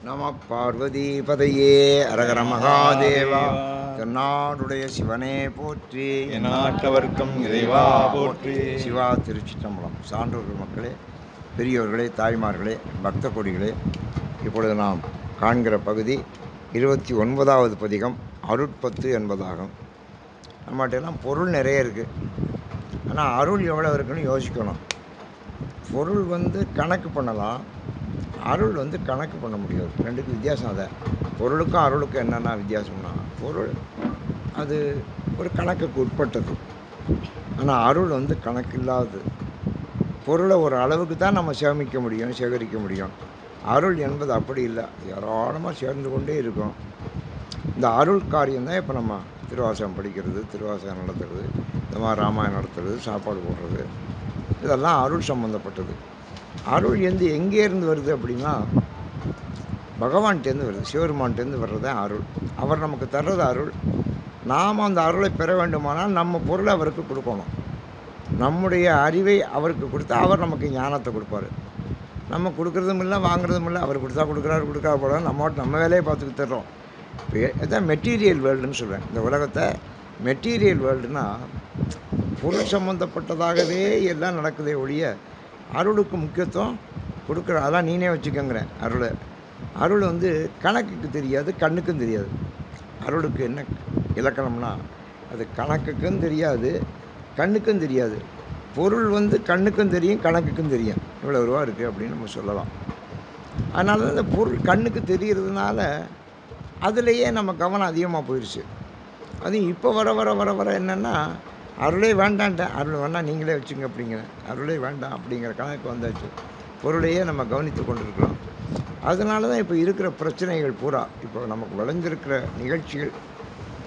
நம பார்வதி பதையே அரகர மகாதேவா. தென்னாடுடைய சிவனே போற்றி, எந்நாட்டவர்க்கும் இறைவா போற்றி. சிவா திருச்சிற்றம்பலம். சான்றோர்கள் மக்களே, பெரியோர்களே, தாய்மார்களே, பக்த கொடிகளே, இப்பொழுது நாம் காண்கிற பகுதி 29வது பதிகம் அருட்பத்து என்பதாகும். நம்மகிட்டலாம் பொருள் நிறைய இருக்குது, ஆனால் அருள் எவ்வளோ இருக்குன்னு யோசிக்கணும். பொருள் கணக்கு பண்ணலாம், அருள் கணக்கு பண்ண முடியாது. ரெண்டுக்கும் வித்தியாசம். அதை பொருளுக்கும் அருளுக்கும் என்னென்னா வித்தியாசம்னா, பொருள் அது ஒரு கணக்குக்கு உட்பட்டது, ஆனால் அருள் கணக்கு இல்லாதது. பொருளை ஒரு அளவுக்கு தான் நம்ம சேமிக்க முடியும், சேகரிக்க முடியும். அருள் என்பது அப்படி இல்லை, ஏராளமாக சேர்ந்து கொண்டே இருக்கும். இந்த அருள் காரியம்தான் இப்போ நம்ம திருவாசகம் படிக்கிறது, திருவாசகம் நடத்துறது, இந்த மாதிரி ராமாயணம் நடத்துறது, சாப்பாடு போடுறது, இதெல்லாம் அருள் சம்மந்தப்பட்டது. அருள் எங்கேருந்து வருது அப்படின்னா, பகவான்கிட்டேருந்து வருது, சிவருமான்கிட்டேருந்து வர்றது அருள். அவர் நமக்கு தர்றது அருள். நாம் அந்த அருளை பெற வேண்டுமானால் நம்ம பொருளை அவருக்கு கொடுக்கணும். நம்முடைய அறிவை அவருக்கு கொடுத்தா அவர் நமக்கு ஞானத்தை கொடுப்பார். நம்ம கொடுக்குறதும் இல்லை, வாங்குறதும் இல்லை. அவர் கொடுத்தா கொடுக்குறாரு, கொடுக்கா போட நம்ம வேலையை பார்த்துக்கிட்டு தர்றோம். இதுதான் மெட்டீரியல் வேர்ல்டுன்னு சொல்லுவேன். இந்த உலகத்தை மெட்டீரியல் வேர்ல்டுனா பொருள் சம்மந்தப்பட்டதாகவே எல்லாம் நடக்குதே ஒழிய அருளுக்கு முக்கியத்துவம் கொடுக்குற, அதெல்லாம் நீனே வச்சுக்கோங்கிறேன். அருள் கணக்குக்கு தெரியாது, கண்ணுக்கும் தெரியாது. அருளுக்கு என்ன இலக்கணம்னா, அது கணக்குக்கும் தெரியாது, கண்ணுக்கும் தெரியாது. பொருள் கண்ணுக்கும் தெரியும், கணக்குக்கும் தெரியும். இவ்வளோ ரூபா இருக்குது அப்படின்னு நம்ம சொல்லலாம். அதனால தான் இந்த பொருள் கண்ணுக்கு தெரிகிறதுனால அதுலேயே நம்ம கவனம் அதிகமாக போயிடுச்சு. அதுவும் இப்போ வர வர வர வர என்னென்னா, அருளே வேண்டான்ட்டேன், அருள் வேண்டாம் நீங்களே வச்சுங்க அப்படிங்கிறேன். அருளே வேண்டாம் அப்படிங்கிற கணக்கு வந்தாச்சு. பொருளையே நம்ம கவனித்து கொண்டிருக்கிறோம். அதனால தான் இப்போ இருக்கிற பிரச்சனைகள் பூரா, இப்போ நமக்கு விளைஞ்சிருக்கிற நிகழ்ச்சிகள்,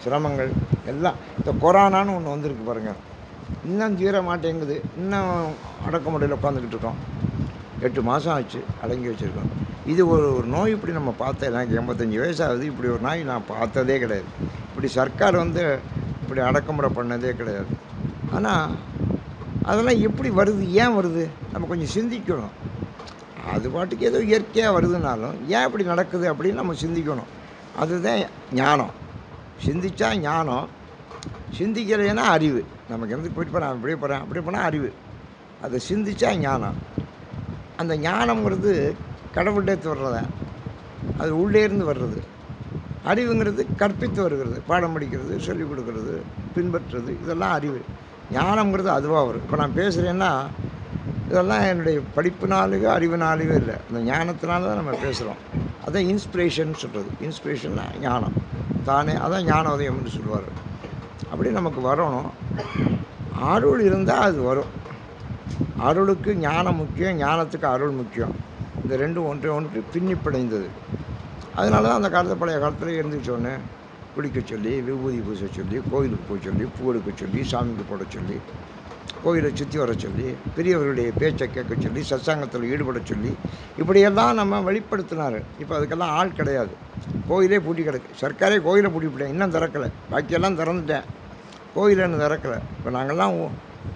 சிரமங்கள் எல்லாம். இந்த கொரோனான்னு ஒன்று வந்திருக்கு பாருங்கள், இன்னும் தீர மாட்டேங்குது. இன்னும் அடக்குமுறையில் உட்காந்துக்கிட்டு இருக்கோம். 8 மாதம் ஆச்சு அடங்கி வச்சுருக்கோம். இது ஒரு நோய் இப்படி நம்ம பார்த்தேன். எனக்கு 85 வயசாகுது, இப்படி ஒரு நோய் நான் பார்த்ததே கிடையாது. இப்படி சர்க்கார் இப்படி அடக்குமுறை பண்ணதே கிடையாது. ஆனால் அதெல்லாம் எப்படி வருது, ஏன் வருது, நம்ம கொஞ்சம் சிந்திக்கணும். அது பாட்டுக்கு ஏதோ இயற்கையாக வருதுனாலும் ஏன் இப்படி நடக்குது அப்படின்னு நம்ம சிந்திக்கணும். அதுதான் ஞானம். சிந்திச்சா ஞானம், சிந்திக்கலைன்னா அறிவு. நமக்கு போயிட்டு போகிறேன், இப்படி போகிறேன், அப்படி போனால் அறிவு. அதை சிந்திச்சா ஞானம். அந்த ஞானங்கிறது கடவுள்கிட்டே வர்றத, அது உள்ளேருந்து வர்றது. அறிவுங்கிறது கற்பித்து வருகிறது, பாடம் படிக்கிறது, சொல்லிக் கொடுக்கறது, பின்பற்றுறது, இதெல்லாம் அறிவு. ஞானங்கிறது அதுவாக வரும். இப்போ நான் பேசுகிறேன்னா இதெல்லாம் என்னுடைய படிப்புனாலேயோ அறிவுனாலேயோ இல்லை, இந்த ஞானத்தினால தான் நம்ம பேசுகிறோம். அதான் இன்ஸ்பிரேஷன் சொல்கிறது. இன்ஸ்பிரேஷன்னா ஞானம் தானே, அதான் ஞானோதயம்னு சொல்லுவார். அப்படி நமக்கு வரணும். அருள் இருந்தால் அது வரும். அருளுக்கு ஞானம் முக்கியம், ஞானத்துக்கு அருள் முக்கியம். இந்த ரெண்டும் ஒன்று பின்னி பிணைந்தது. அதனால தான் அந்த காலத்தில், பழைய காலத்தில் இருந்துச்சோன்னு குளிக்க சொல்லி, விபூதி பூச சொல்லி, கோயிலுக்கு போய் சொல்லி, பூ எடுக்க சொல்லி, சாமிக்கு போட சொல்லி, கோயிலை சுற்றி வர சொல்லி, பெரியவர்களுடைய பேச்சை கேட்க சொல்லி, சத்சங்கத்தில் ஈடுபட சொல்லி, இப்படியெல்லாம் நம்ம வெளிப்படுத்தினார். இப்போ அதுக்கெல்லாம் ஆள் கிடையாது. கோயிலே பூட்டி கிடக்கு. சர்க்காரே கோயிலை பூட்டிவிட்டேன், இன்னும் திறக்கலை. பாக்கியெல்லாம் திறந்துட்டேன், கோயிலை இன்னும் திறக்கலை. இப்போ நாங்கள்லாம்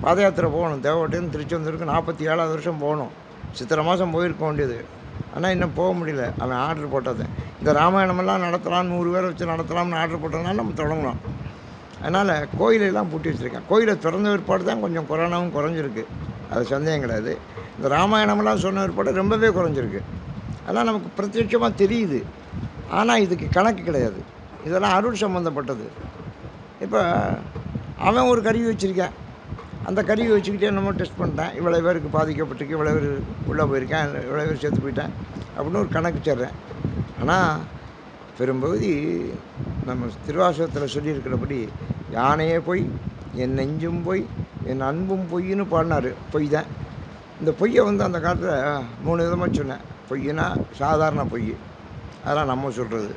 பாத யாத்திரை போகணும். தேவகோட்டையிலேருந்து திருச்செந்தூருக்கு 47வது வருஷம் போகணும். சித்திரை மாதம் போயிருக்க வேண்டியது, ஆனால் இன்னும் போக முடியல. அவன் ஆர்டர் போட்டது. இந்த ராமாயணமெல்லாம் நடத்தலாம், 100 பேரை வச்சு நடத்தலாம்னு ஆர்டர் போட்டதுனால நம்ம தொடங்கலாம். அதனால் கோயிலெல்லாம் பூட்டி வச்சுருக்கேன். கோயிலை திறந்த ஏற்பாடு தான் கொஞ்சம் கொரோனாவும் குறைஞ்சிருக்கு, அது சந்தேகம் கிடையாது. இந்த ராமாயணமெல்லாம் சொன்ன ஏற்பாடு ரொம்பவே குறைஞ்சிருக்கு. அதெல்லாம் நமக்கு பிரத்யட்சமாக தெரியுது. ஆனால் இதுக்கு கணக்கு கிடையாது. இதெல்லாம் அருள் சம்மந்தப்பட்டது. இப்போ அவன் ஒரு கருவி வச்சுருக்கேன், அந்த கருவி வச்சுக்கிட்டே நம்ம டெஸ்ட் பண்ணிட்டேன். இவ்வளோ பேருக்கு பாதிக்கப்பட்டிருக்கு, இவ்வளோ பேர் உள்ளே போயிருக்கேன், இவ்வளோ பேர் சேர்த்து போயிட்டேன் அப்படின்னு ஒரு கணக்கு வச்சிட்றேன். ஆனால் பெரும்பகுதி நம்ம திருவாசகத்தில் சொல்லியிருக்கிறபடி, யானையே போய், என் நெஞ்சும் போய், என் அன்பும் பொய்ன்னு பாடினார். பொய் தான். இந்த பொய்யை அந்த காலத்தில் 3 விதமாக சொன்னேன். பொய்னா சாதாரண பொய், அதெல்லாம் நம்ம சொல்கிறது.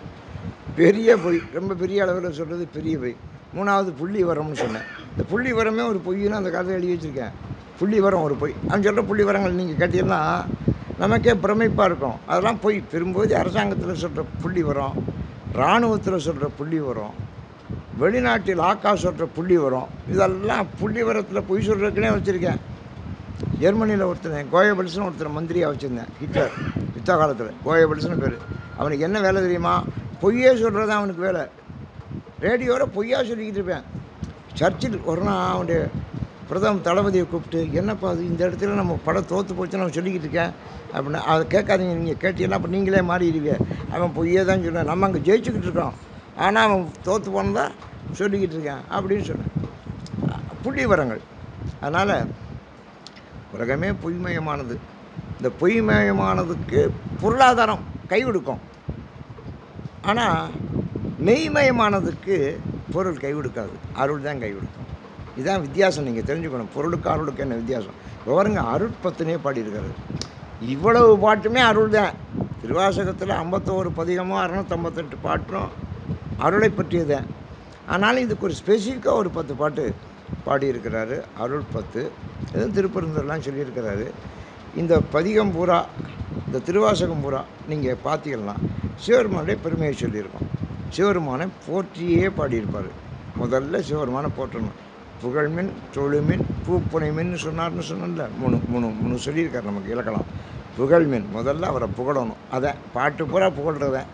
பெரிய பொய், ரொம்ப பெரிய அளவில் சொல்கிறது பெரிய பொய். 3வது புள்ளி வரம்னு சொன்னேன். இந்த புள்ளி வரமே ஒரு பொய்ன்னு அந்த காலத்தில் எழுதி வச்சுருக்கேன். புள்ளி வரம் ஒரு பொய். அவன் சொல்கிற புள்ளி வரங்கள் நீங்கள் கேட்டீங்கன்னா நமக்கே பிரமிப்பாக இருக்கும். அதெல்லாம் பொய். பெரும்போது அரசாங்கத்தில் சொல்கிற புள்ளி வரும், இராணுவத்தில் சொல்கிற புள்ளி வரும், வெளிநாட்டில் ஆக்கா சொல்கிற புள்ளி வரும். இதெல்லாம் புள்ளி வரத்தில் பொய் சொல்கிறதுக்குனே வச்சுருக்கேன். ஜெர்மனியில் ஒருத்தனை கோயபல்ஸ்னு ஒருத்தனை மந்திரியாக வச்சுருந்தேன். ஹிட்லர் யுத்த காலத்தில் கோயபல்ஸ்னு பேர். அவனுக்கு என்ன வேலை தெரியுமா? பொய்யே சொல்கிறது தான் அவனுக்கு வேலை. ரேடியோவில் பொய்யா சொல்லிக்கிட்டு இருப்பேன். சர்ச்சில் ஒரு நாள் அவனுடைய பிரதம தளபதியை கூப்பிட்டு, என்னப்பா அது இந்த இடத்துல நம்ம படம் தோற்று போச்சுன்னு அவன் சொல்லிக்கிட்டு இருக்கேன் அப்படின்னா, அதை கேட்காதீங்க, நீங்கள் கேட்டீங்கன்னா அப்போ நீங்களே மாறிடுவீங்க. அவன் பொய்யே தான் சொல்லுவேன், நம்ம அங்கே ஜெயிச்சுக்கிட்டு இருக்கோம், ஆனால் அவன் தோற்று போனதா சொல்லிக்கிட்டு இருக்கேன் அப்படின்னு சொன்னேன். புள்ளி விவரங்கள். அதனால் உலகமே பொய்மயமானது. இந்த பொய்மயமானதுக்கு பொருளாதாரம் கை கொடுக்கும், ஆனால் மெய்மயமானதுக்கு பொருள் கை கொடுக்காது, அருள் தான் கை கொடுக்கும். இதுதான் வித்தியாசம். நீங்கள் தெரிஞ்சுக்கணும், பொருளுக்கு அருளுக்கு என்ன வித்தியாசம். பாருங்க, அருட்பத்துனே பாடியிருக்காரு. இவ்வளவு பாட்டுமே அருள் தான். திருவாசகத்தில் 51 பதிகமும் 658 பாட்டும் அருளை பற்றியதான். ஆனாலும் இதுக்கு ஒரு ஸ்பெசிஃபிக்காக ஒரு 10 பாட்டு பாடியிருக்கிறாரு, அருள் 10. எதுவும் திருப்பெருந்தூர்லாம் சொல்லியிருக்கிறாரு. இந்த பதிகம் பூரா, இந்த திருவாசகம் பூரா நீங்கள் பார்த்தீங்கன்னா சிவபெருமானுடைய பெருமையை சொல்லியிருக்கோம். சிவபெருமானை போற்றியே பாடியிருப்பார். முதல்ல சிவபெருமானை போற்றணும். புகழ்மின், தொழுமின், பூப்புனைமின்னு சொன்னார்னு சொன்னல, மூணு சொல்லியிருக்கார் நமக்கு இலக்கணம். புகழ்மின், முதல்ல அவரை புகழணும், அதை பாட்டு பூரா புகழ்கிறதேன்.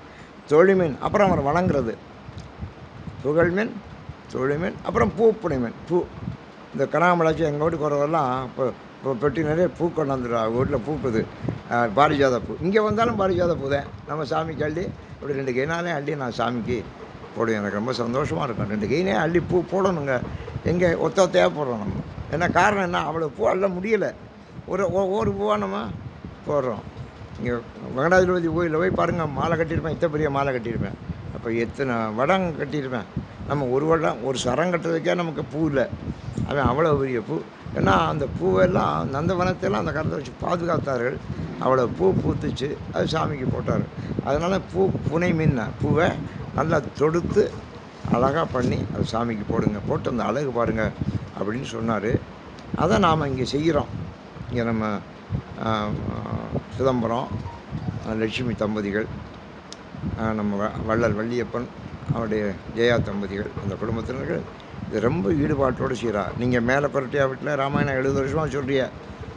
தொழுமின், அப்புறம் அவரை வணங்குறது. புகழ்மின், தொழுமின், அப்புறம் பூப்புனைமின். பூ, இந்த கனாமலாச்சி எங்கள் வீட்டுக்கு வரவெல்லாம் இப்போ பெட்டி நிறைய பூ கொண்டு வந்துடுறா. அவங்க வீட்டில் பூக்குது பாரிஜாத பூ. இங்கே வந்தாலும் பாரிஜாத பூ தான். நம்ம சாமிக்கு அள்ளி அப்படி 2 கைனாலே அள்ளி நான் சாமிக்கு போடுவேன். எனக்கு ரொம்ப சந்தோஷமாக இருக்கும். 2 கைனே அள்ளி பூ போடணுங்க. எங்கே ஒத்தையாக போடுறோம் நம்ம. என்ன காரணம் என்ன, அவ்வளோ பூ அள்ள முடியலை. ஒரு பூவாக நம்ம போடுறோம். இங்கே வெங்கடாஜலபதி கோயிலில் போய் பாருங்கள், மாலை கட்டியிருப்பேன், இத்தனை பெரிய மாலை கட்டியிருப்பேன். அப்போ எத்தனை வடம் கட்டியிருப்பேன். நம்ம ஒரு வடம், ஒரு சரம் கட்டுறதுக்கே நமக்கு பூ இல்லை. அவன் அவ்வளோ பெரிய பூ. ஏன்னா அந்த பூவெல்லாம் நந்தவனத்தெல்லாம் அந்த காலத்தில் வச்சு பாதுகாத்தார்கள். அவ்வளோ பூ பூத்துச்சு, அது சாமிக்கு போட்டார். அதனால் புனை மின்ன பூவை நல்லா தொடுத்து அழகாக பண்ணி அது சாமிக்கு போடுங்க, போட்டு அந்த அழகு பாருங்கள் அப்படின்னு சொன்னார். அதை நாம் இங்கே செய்கிறோம். இங்கே நம்ம சிதம்பரம் லட்சுமி தம்பதிகள், நம்ம வள்ளல் வள்ளியப்பன், அவருடைய ஜெயா தம்பதிகள், அந்த குடும்பத்தினர்கள் இது ரொம்ப ஈடுபாட்டோடு செய்கிறா. நீங்கள் மேலே பரட்டியா வீட்டில் ராமாயணம் 70 வருஷமாக சொல்கிறிய,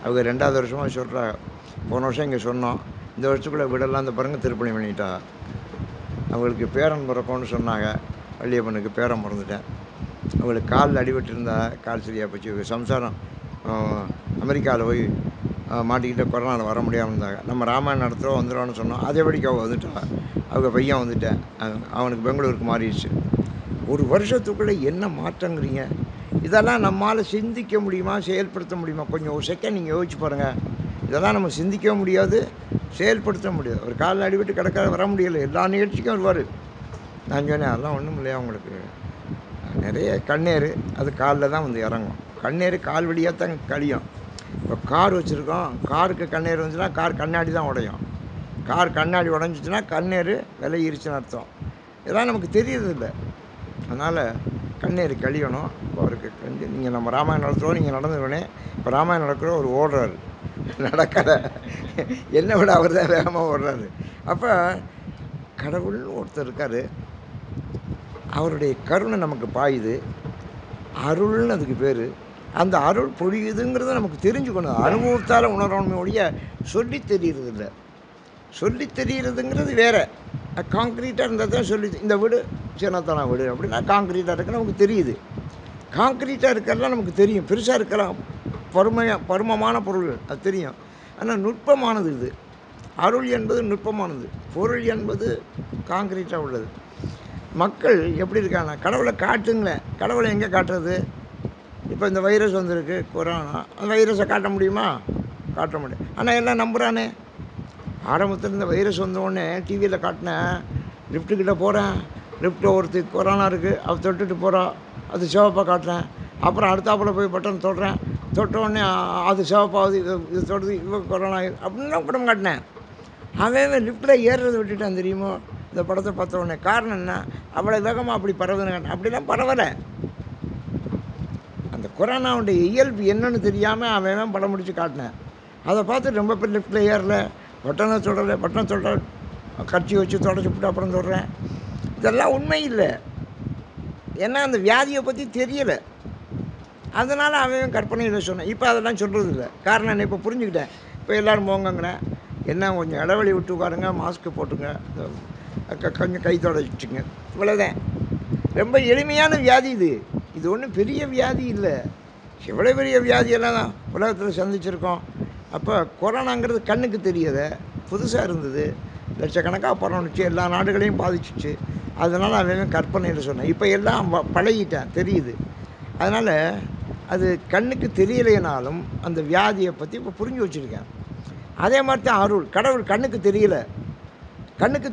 அவங்க 2வது வருஷமாக சொல்கிறா. போன வருஷம் இங்கே சொன்னோம், இந்த வருஷத்துக்குள்ளே வீடெல்லாம் இந்த பாருங்கள் திருப்பணி பண்ணிட்டா. அவங்களுக்கு பேரன் பிறக்கும்னு சொன்னாங்க. வள்ளியப்பனுக்கு பேரன் பிறந்துட்டேன். அவங்களுக்கு காலில் அடிபட்டு இருந்தா, கால் சரியாக போச்சு. சம்சாரம் அமெரிக்காவில் போய் மாட்டிக்கிட்டு கொரோனாவில் வர முடியாமல் இருந்தாங்க. நம்ம ராமாயணம் நடத்துகிறோம் வந்துடுவான்னு சொன்னோம். அதே படிக்க அவள் வந்துட்டா. அவங்க பையன் வந்துட்டேன், அவனுக்கு பெங்களூருக்கு மாறிடுச்சு. ஒரு வருஷத்துக்குள்ளே என்ன மாற்றங்கிறீங்க? இதெல்லாம் நம்மளால் சிந்திக்க முடியுமா, செயல்படுத்த முடியுமா? கொஞ்சம் ஒரு செகண்ட் நீங்கள் யோசிச்சு பாருங்கள். இதெல்லாம் நம்ம சிந்திக்க முடியாது, செயல்படுத்த முடியாது. ஒரு காலில் அடிபட்டு கிடக்க வர முடியலை, எல்லா நிகழ்ச்சிக்கும் வருவார். நான் சொன்னேன், அதெல்லாம் ஒன்றும் இல்லையா, உங்களுக்கு நிறைய கண்ணீர் அது காலில் தான் வந்து இறங்கும். கண்ணீர் கால் வழியாக தான் கழியும். இப்போ கார் வச்சுருக்கோம், காருக்கு கண்ணீர் வந்துச்சுன்னா கார் கண்ணாடி தான் உடையும். கார் கண்ணாடி உடஞ்சிச்சின்னா கண்ணீர் விலையிருச்சுன்னு அர்த்தம். இதெல்லாம் நமக்கு தெரியறதில்லை. அதனால் கண்ணீர் கழியணும். இப்போ அவருக்கு நீங்கள் நம்ம ராமாயணம் நடத்துகிறோம், நீங்கள் நடந்துக்கணே. இப்போ ராமாயணம் நடக்கிற ஒரு ஓடுறாரு, நடக்கலை, என்னை விட அவர் தான் வேகமாக ஓடுறாரு. அப்போ கடவுள்னு ஒருத்தர் இருக்கார், அவருடைய கருணை நமக்கு பாயுது, அருள்னு அதுக்கு பேர். அந்த அருள் பொழியுதுங்கிறத நமக்கு தெரிஞ்சுக்கணும், அனுபவத்தால் உணரணுமே ஒழிய சொல்லி தெரியறதில்ல. சொல்லி தெரியறதுங்கிறது வேறு. காங்க்ரீட்டாக இருந்தால் தான் சொல்லி, இந்த வீடு சின்னத்தனா வீடு அப்படின்னா காங்க்ரீட்டாக இருக்குன்னு நமக்கு தெரியுது. காங்க்ரீட்டாக இருக்கிறதெல்லாம் நமக்கு தெரியும். பெருசாக இருக்கலாம், பருமமான பொருள் அது தெரியும். ஆனால் நுட்பமானது இது. அருள் என்பது நுட்பமானது, பொருள் என்பது காங்க்ரீட்டாக உள்ளது. மக்கள் எப்படி இருக்காங்க, கடவுளை காட்டுங்களேன். கடவுளை எங்கே காட்டுறது? இப்போ இந்த வைரஸ் வந்திருக்கு, கொரோனா, அந்த வைரஸை காட்ட முடியுமா? காட்ட முடியும். ஆனால் எல்லாம் நம்புகிறானே. ஆரம்பத்தில் இந்த வைரஸ் வந்தோடனே டிவியில் காட்டினேன், லிஃப்ட்டுக்கிட்ட போகிறேன், லிஃப்ட்டில் ஒருத்தர் கொரோனா இருக்குது, அவள் தொட்டுட்டு போகிறா, அது சிவப்பாக காட்டுறேன். அப்புறம் அடுத்தாப்பில் போய் பட்டன் தொடுறேன், தொட்ட உடனே அது சிவப்பாகுது, இது தொடுது, இவ கொரோனா அப்படின்னு படம் காட்டினேன். அவன் லிஃப்ட்டில் ஏறுறதை விட்டுட்டான் தெரியுமோ இந்த படத்தை பார்த்த உடனே. காரணம் என்ன? அவ்வளோ வேகமாக அப்படி பரவுதுன்னு காட்டினேன். அப்படிலாம் பரவலை. அந்த கொரோனாவுடைய இயல்பு என்னன்னு தெரியாமல் அவன் படம் முடித்து காட்டினேன். அதை பார்த்து ரொம்ப பேர் லிஃப்ட்டில் ஏறலை, பட்டனை தொடரலை, பட்டனை தொட கட்சி வச்சு தொடச்சி விட்டு அப்புறம் தொடுறேன். இதெல்லாம் உண்மை இல்லை. ஏன்னா அந்த வியாதியை பற்றி தெரியலை. அதனால் அவன் கற்பனையில் சொன்னேன். இப்போ அதெல்லாம் சொல்கிறது இல்லை. காரணம் என்ன? இப்போ புரிஞ்சுக்கிட்டேன். இப்போ எல்லோரும் போங்கங்கிறேன். என்ன கொஞ்சம் இடைவெளி விட்டு உட்காருங்க, மாஸ்க்கு போட்டுங்க, கொஞ்சம் கை தொடச்சிங்க, இவ்வளோதான். ரொம்ப எளிமையான வியாதி இது. இது ஒன்றும் பெரிய வியாதி இல்லை. எவ்வளோ பெரிய வியாதியெல்லாம் தான் உலகத்தில் சந்திச்சிருக்கோம். அப்போ கொரோனாங்கிறது கண்ணுக்கு தெரியலை, புதுசாக இருந்தது, லட்சக்கணக்காக பரவணுச்சு, எல்லா நாடுகளையும் பாதிச்சிச்சு. அதனால் அவன் கற்பனையில் சொன்னேன். இப்போ எல்லாம் பழகிட்டேன், தெரியுது. அதனால் அது கண்ணுக்கு தெரியலைனாலும் அந்த வியாதியை பற்றி இப்போ புரிஞ்சு வச்சுருக்கேன். அதே மாதிரி தான் அருள். கடவுள் கண்ணுக்கு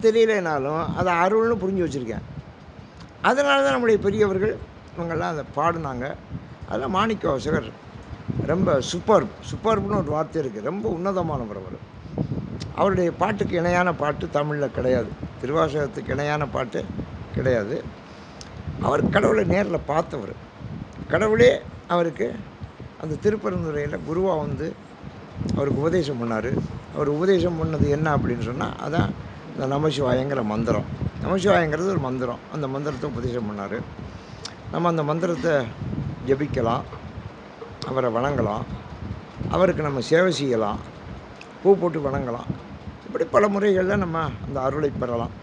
தெரியலைனாலும் அதை அருள்னு புரிஞ்சு வச்சுருக்கேன். அதனால தான் நம்முடைய பெரியவர்கள் இவங்கெல்லாம் அதை பாடினாங்க. அதில் மாணிக்கவாசகர் ரொம்ப சூப்பர்ப்னு ஒரு வார்த்தை இருக்குது. ரொம்ப உன்னதமானவர் அவர். அவருடைய பாட்டுக்கு இணையான பாட்டு தமிழில் கிடையாது. திருவாசகத்துக்கு இணையான பாட்டு கிடையாது. அவர் கடவுளை நேரில் பார்த்தவர். கடவுளே அவருக்கு அந்த திருப்பெருந்துறையில் குருவாக வந்து அவருக்கு உபதேசம் பண்ணார். அவர் உபதேசம் பண்ணது என்ன அப்படின்னு சொன்னால், அதான் இந்த நமசிவாயங்கிற மந்திரம். நமசிவாயங்கிறது ஒரு மந்திரம். அந்த மந்திரத்தை உபதேசம் பண்ணார். நம்ம அந்த மந்திரத்தை ஜபிக்கலாம், அவரை வணங்கலாம், அவருக்கு நம்ம சேவை செய்யலாம், பூ போட்டு வணங்கலாம். இப்படி பல முறைகளில் நம்ம அந்த அருளை பெறலாம்.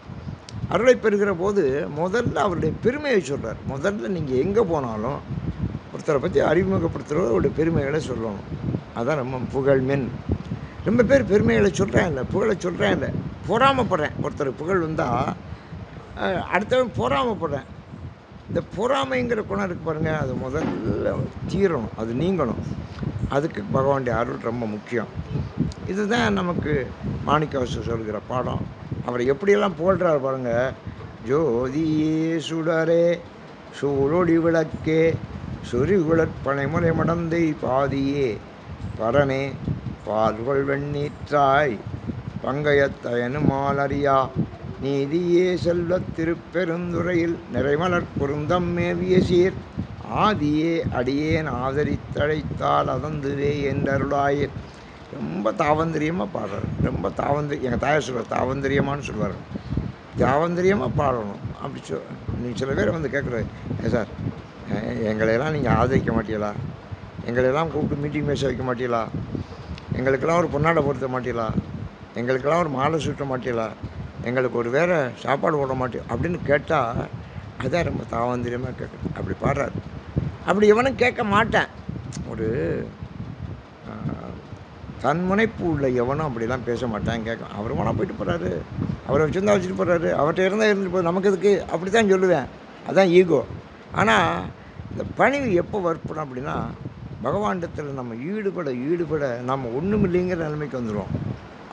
அருளை பெறுகிற போது முதல்ல அவருடைய பெருமையை சொல்கிறார். முதல்ல நீங்கள் எங்கே போனாலும் ஒருத்தரை பற்றி அறிமுகப்படுத்துகிறவர் அவருடைய பெருமைகளை சொல்லணும். அதான் நம்ம புகழ்மென். ரொம்ப பேர் பெருமைகளை சொல்கிறேன் இல்லை, புகழை சொல்கிறேன் இல்லை, பொறாமப்படுறேன். ஒருத்தர் புகழ் வந்தால் அடுத்தவன் பொறாமப்படுறேன். இந்த பொறாமைங்கிற குணம் இருக்குது பாருங்கள், அது முதல்ல தீரணும், அது நீங்கணும். அதுக்கு பகவானுடைய அருள் ரொம்ப முக்கியம். இதுதான் நமக்கு மாணிக்கவாசகர் சொல்கிற பாடம். அவரை எப்படியெல்லாம் புகழ்கிறார் பாருங்கள். ஜோதியே சுடரே சூழொடி விளக்கே சொரிகுழற் பனைமுறை மடந்தை பாதியே பரனே பால்கொள் வெண்ணீற்றாய் பங்கயத்தயனு மாலறியா நீதியே செல்வத் திருப்பெருந்துறையில் நிறைமலர் குறுந்தம் மேவிய சீர் ஆதியே அடியேன் ஆதரித்தழைத்தால் அதந்துவே என்றருளாயே. ரொம்ப தாவந்திரியமாக பாடுறார். ரொம்ப எங்கள் தாயார் சொல்லுவார், தாவந்திரியமானு சொல்லுவார். தாவந்திரியமாக பாடணும். அப்படி நீங்கள் சில பேர் வந்து கேட்குறாரு, சார் எங்களையெல்லாம் நீங்கள் ஆதரிக்க மாட்டீங்களா, எங்களையெல்லாம் கூப்பிட்டு மீட்டிங் பேச வைக்க மாட்டீங்களா, எங்களுக்கெல்லாம் ஒரு பொன்னாடை பொருத்த மாட்டீங்களா, எங்களுக்கெல்லாம் ஒரு மாலை சுட்ட மாட்டீங்களா, எங்களுக்கு ஒரு வேறு சாப்பாடு போட மாட்டோம் அப்படின்னு கேட்டால் அதான் ரொம்ப தாவந்திரியமாக கேட்குறேன். அப்படி பாடுறாரு. அப்படி எவனும் கேட்க மாட்டேன். ஒரு தன்முனைப்பு உள்ள எவனும் அப்படிலாம் பேச மாட்டான், கேட்க. அவர் வேணால் போயிட்டு போகிறாரு, அவரை வச்சுருந்தா வச்சுட்டு போகிறாரு, அவர்கிட்ட இருந்தால் இருந்துட்டு போய் நமக்கு எதுக்கு, அப்படி தான் சொல்லுவேன். அதுதான் ஈகோ. ஆனால் இந்த பணிவு எப்போ வற்படும் அப்படின்னா, பகவானிடத்தில் நம்ம ஈடுபட நம்ம ஒன்றும் இல்லைங்கிற நிலைமைக்கு வந்துடுவோம்.